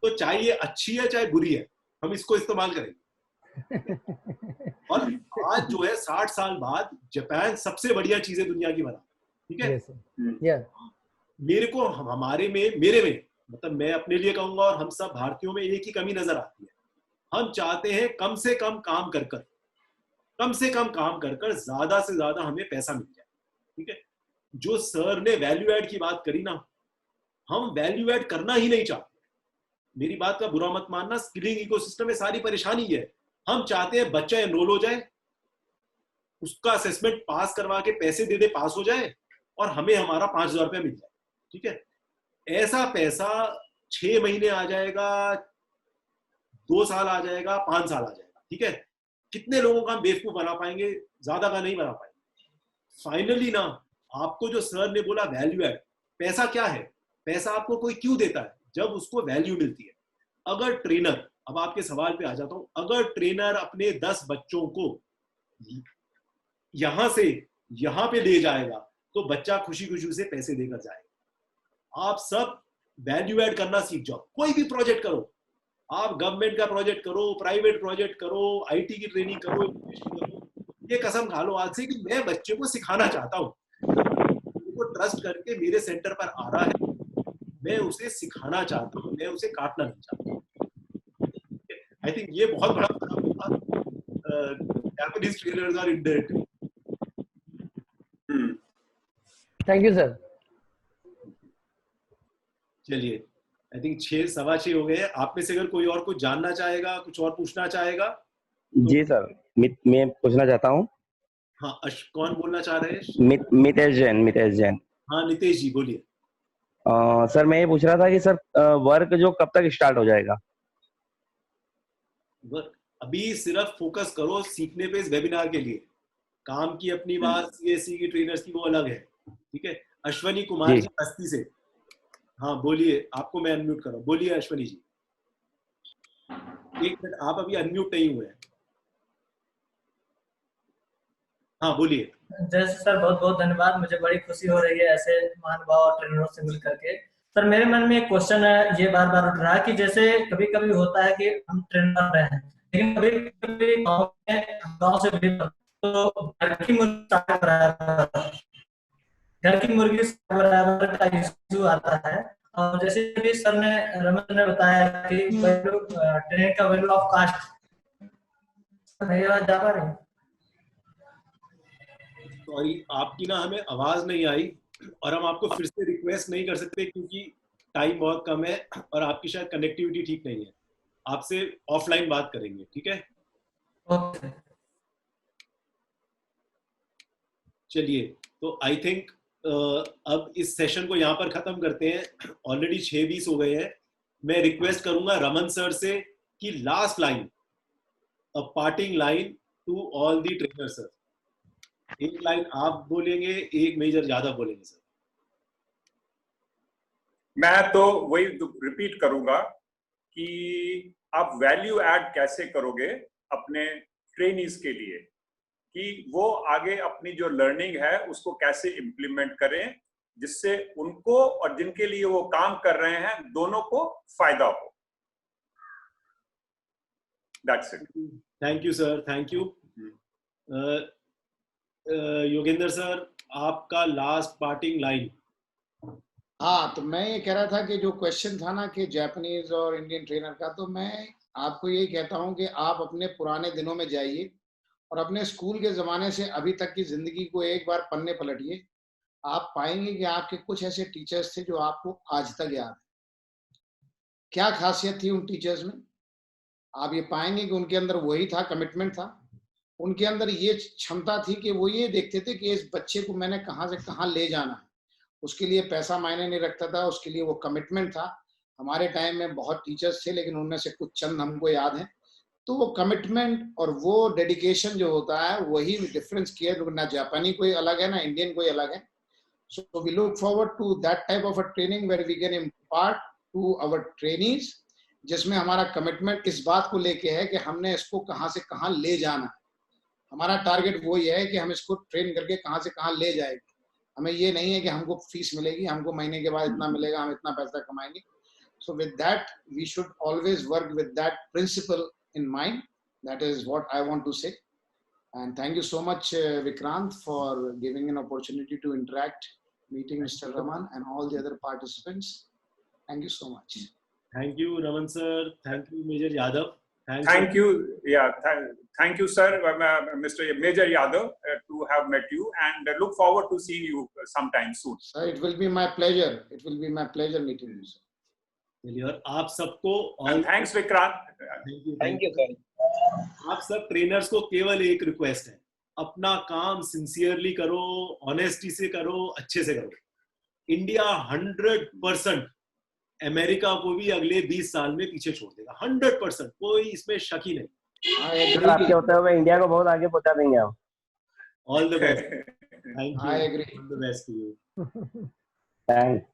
तो चाहे ये अच्छी है चाहे बुरी है, हम इसको इस्तेमाल करेंगे। और आज जो है 60 साल बाद जापान सबसे बढ़िया चीजें दुनिया की बना, ठीक है। मेरे को मेरे में मतलब मैं अपने लिए कहूंगा और हम सब भारतीयों में एक ही कमी नजर आती है। हम चाहते हैं कम से कम काम कर कर ज्यादा से ज्यादा हमें पैसा मिल जाए, ठीक है। जो सर ने वैल्यू ऐड की बात करी ना, हम वैल्यू ऐड करना ही नहीं चाहते। मेरी बात का बुरा मत मानना, स्किलिंग इकोसिस्टम में सारी परेशानी है। हम चाहते हैं बच्चा एनरोल हो जाए, उसका असेसमेंट पास करवा के पैसे दे दे, पास हो जाए और हमें हमारा 5,000 रुपया मिल जाए, ठीक है। ऐसा पैसा 6 महीने आ जाएगा, 2 साल आ जाएगा, 5 साल आ जाएगा, ठीक है। कितने लोगों का हम बेवकूफ बना पाएंगे? ज्यादा का नहीं बना पाएंगे। फाइनली ना, आपको जो सर ने बोला वैल्यू ऐड, पैसा क्या है? पैसा आपको कोई क्यों देता है? जब उसको वैल्यू मिलती है। अगर ट्रेनर, अब आपके सवाल पे आ जाता हूं, अगर ट्रेनर अपने 10 बच्चों को यहां से यहां पे ले जाएगा तो बच्चा खुशी खुशी से पैसे देकर जाएगा। आप सब वैल्यू ऐड करना सीख जाओ। कोई भी प्रोजेक्ट करो, आप गवर्नमेंट का प्रोजेक्ट करो, प्राइवेट प्रोजेक्ट करो, आईटी की ट्रेनिंग करो, ये कसम खा लो आज से कि मैं बच्चे को सिखाना चाहता हूँ। वो ट्रस्ट करके मेरे सेंटर पर आ रहा है, मैं उसे सिखाना चाहता हूँ, मैं उसे काटना नहीं चाहता। आई थिंक ये बहुत बड़ा फर्क होगा जापानीज ट्रेनर्स और इंडियन। Thank you sir. चलिए, आई थिंक 6:15 हो गए। आप में से अगर कोई और कुछ जानना चाहेगा, कुछ और पूछना चाहेगा तो... जी सर, मैं पूछना चाहता हूँ। हाँ, कौन बोलना चाह रहे हैं? मितेश जैन। हाँ नितेश जी बोलिए। सर मैं ये पूछ रहा था कि सर वर्क जो कब तक स्टार्ट हो जाएगा? अभी सिर्फ फोकस करो सीखने पे इस वेबिनार के लिए। काम की अपनी बात, सीएससी की ट्रेनर्स की वो अलग है, ठीक है। अश्वनी कुमार जी बस्ती से, हाँ बोलिए, आपको मैं अनम्यूट कर रहा हूँ, बोलिए अश्वनी जी। एक मिनट, आप अभी अनम्यूट नहीं हुए हैं। हाँ बोलिए। जैसे सर बहुत बहुत धन्यवाद, मुझे बड़ी खुशी हो रही है ऐसे महानुभाव और ट्रेनरों से मिल करके। सर मेरे मन में एक क्वेश्चन है, ये बार बार उठ रहा है कि जैसे कभी कभी होता है कि हम ट्रेन कर रहे हैं, लेकिन कभी कभी गाँव से तो घर की मुर्गी बराबर का इशू आता है। और जैसे भी सर ने, रमन ने बताया कि ट्रेन का वैल्यू ऑफ कास्ट, मेरी बात जा पा रही है? सॉरी आपकी ना हमें आवाज नहीं आई, और हम आपको फिर से रिक्वेस्ट नहीं कर सकते क्योंकि टाइम बहुत कम है और आपकी शायद कनेक्टिविटी ठीक नहीं है। आपसे ऑफलाइन बात करेंगे, ठीक है? ओके। चलिए, तो आई थिंक अब इस सेशन को यहाँ पर खत्म करते हैं। ऑलरेडी 6:20 हो गए हैं। मैं रिक्वेस्ट करूंगा रमन सर से कि last line, a parting line to all the trainer sir. एक लाइन आप बोलेंगे, एक मेजर यादव बोलेंगे सर। मैं तो वही रिपीट करूंगा कि आप वैल्यू ऐड कैसे करोगे अपने ट्रेनीज के लिए, कि वो आगे अपनी जो लर्निंग है उसको कैसे इम्प्लीमेंट करें, जिससे उनको और जिनके लिए वो काम कर रहे हैं दोनों को फायदा हो। That's it. Thank you sir, thank you. Yogendra sir, आपका लास्ट पार्टिंग लाइन। हाँ, तो मैं ये कह रहा था कि जो क्वेश्चन था ना कि जापानीज और इंडियन ट्रेनर का, तो मैं आपको यही कहता हूँ कि आप अपने पुराने दिनों में जाइए और अपने स्कूल के ज़माने से अभी तक की ज़िंदगी को एक बार पन्ने पलटिए। आप पाएंगे कि आपके कुछ ऐसे टीचर्स थे जो आपको आज तक याद है। क्या खासियत थी उन टीचर्स में? आप ये पाएंगे कि उनके अंदर वही था, कमिटमेंट था। उनके अंदर ये क्षमता थी कि वो ये देखते थे कि इस बच्चे को मैंने कहाँ से कहाँ ले जाना है। उसके लिए पैसा मायने नहीं रखता था, उसके लिए वो कमिटमेंट था। हमारे टाइम में बहुत टीचर्स थे, लेकिन उनमें से कुछ चंद हमको याद हैं। तो वो कमिटमेंट और वो डेडिकेशन जो होता है वही डिफरेंस किया। ना जापानी कोई अलग है, ना इंडियन कोई अलग है। So we look forward to that type of a training where we can impart to our trainees, जिसमें हमारा कमिटमेंट इस बात को लेके है कि हमने इसको कहाँ से कहाँ ले जाना है। हमारा टारगेट वही है कि हम इसको ट्रेन करके कहाँ से कहाँ ले जाएंगे। हमें ये नहीं है कि हमको फीस मिलेगी, हमको महीने के बाद इतना मिलेगा, हम इतना पैसा कमाएंगे। So with that, we should always work with that principle in mind. That is what I want to say. And thank you so much, Vikrant, for giving an opportunity to interact, meeting Mr. Raman and all the other participants. Thank you so much. Thank you, Raman sir. Thank you, Major Yadav. Thank you. Yeah, thank you, sir, Mr. Major Yadav, to have met you, and look forward to seeing you sometime soon. Sir, it will be my pleasure. It will be my pleasure meeting you, sir. चलिए, और आप सबको thanks Vikrant. Thank you sir. आप सब trainers को केवल एक request है, अपना काम सिंसियरली करो, ऑनेस्टी से करो, अच्छे से करो। इंडिया 100% अमेरिका को भी अगले 20 साल में पीछे छोड़ देगा, 100%, कोई इसमें शक ही नहीं। आपके होते हुए इंडिया को बहुत आगे पहुंचा देंगे आप। All the best. Thank you. I agree. All the best to you. Thanks.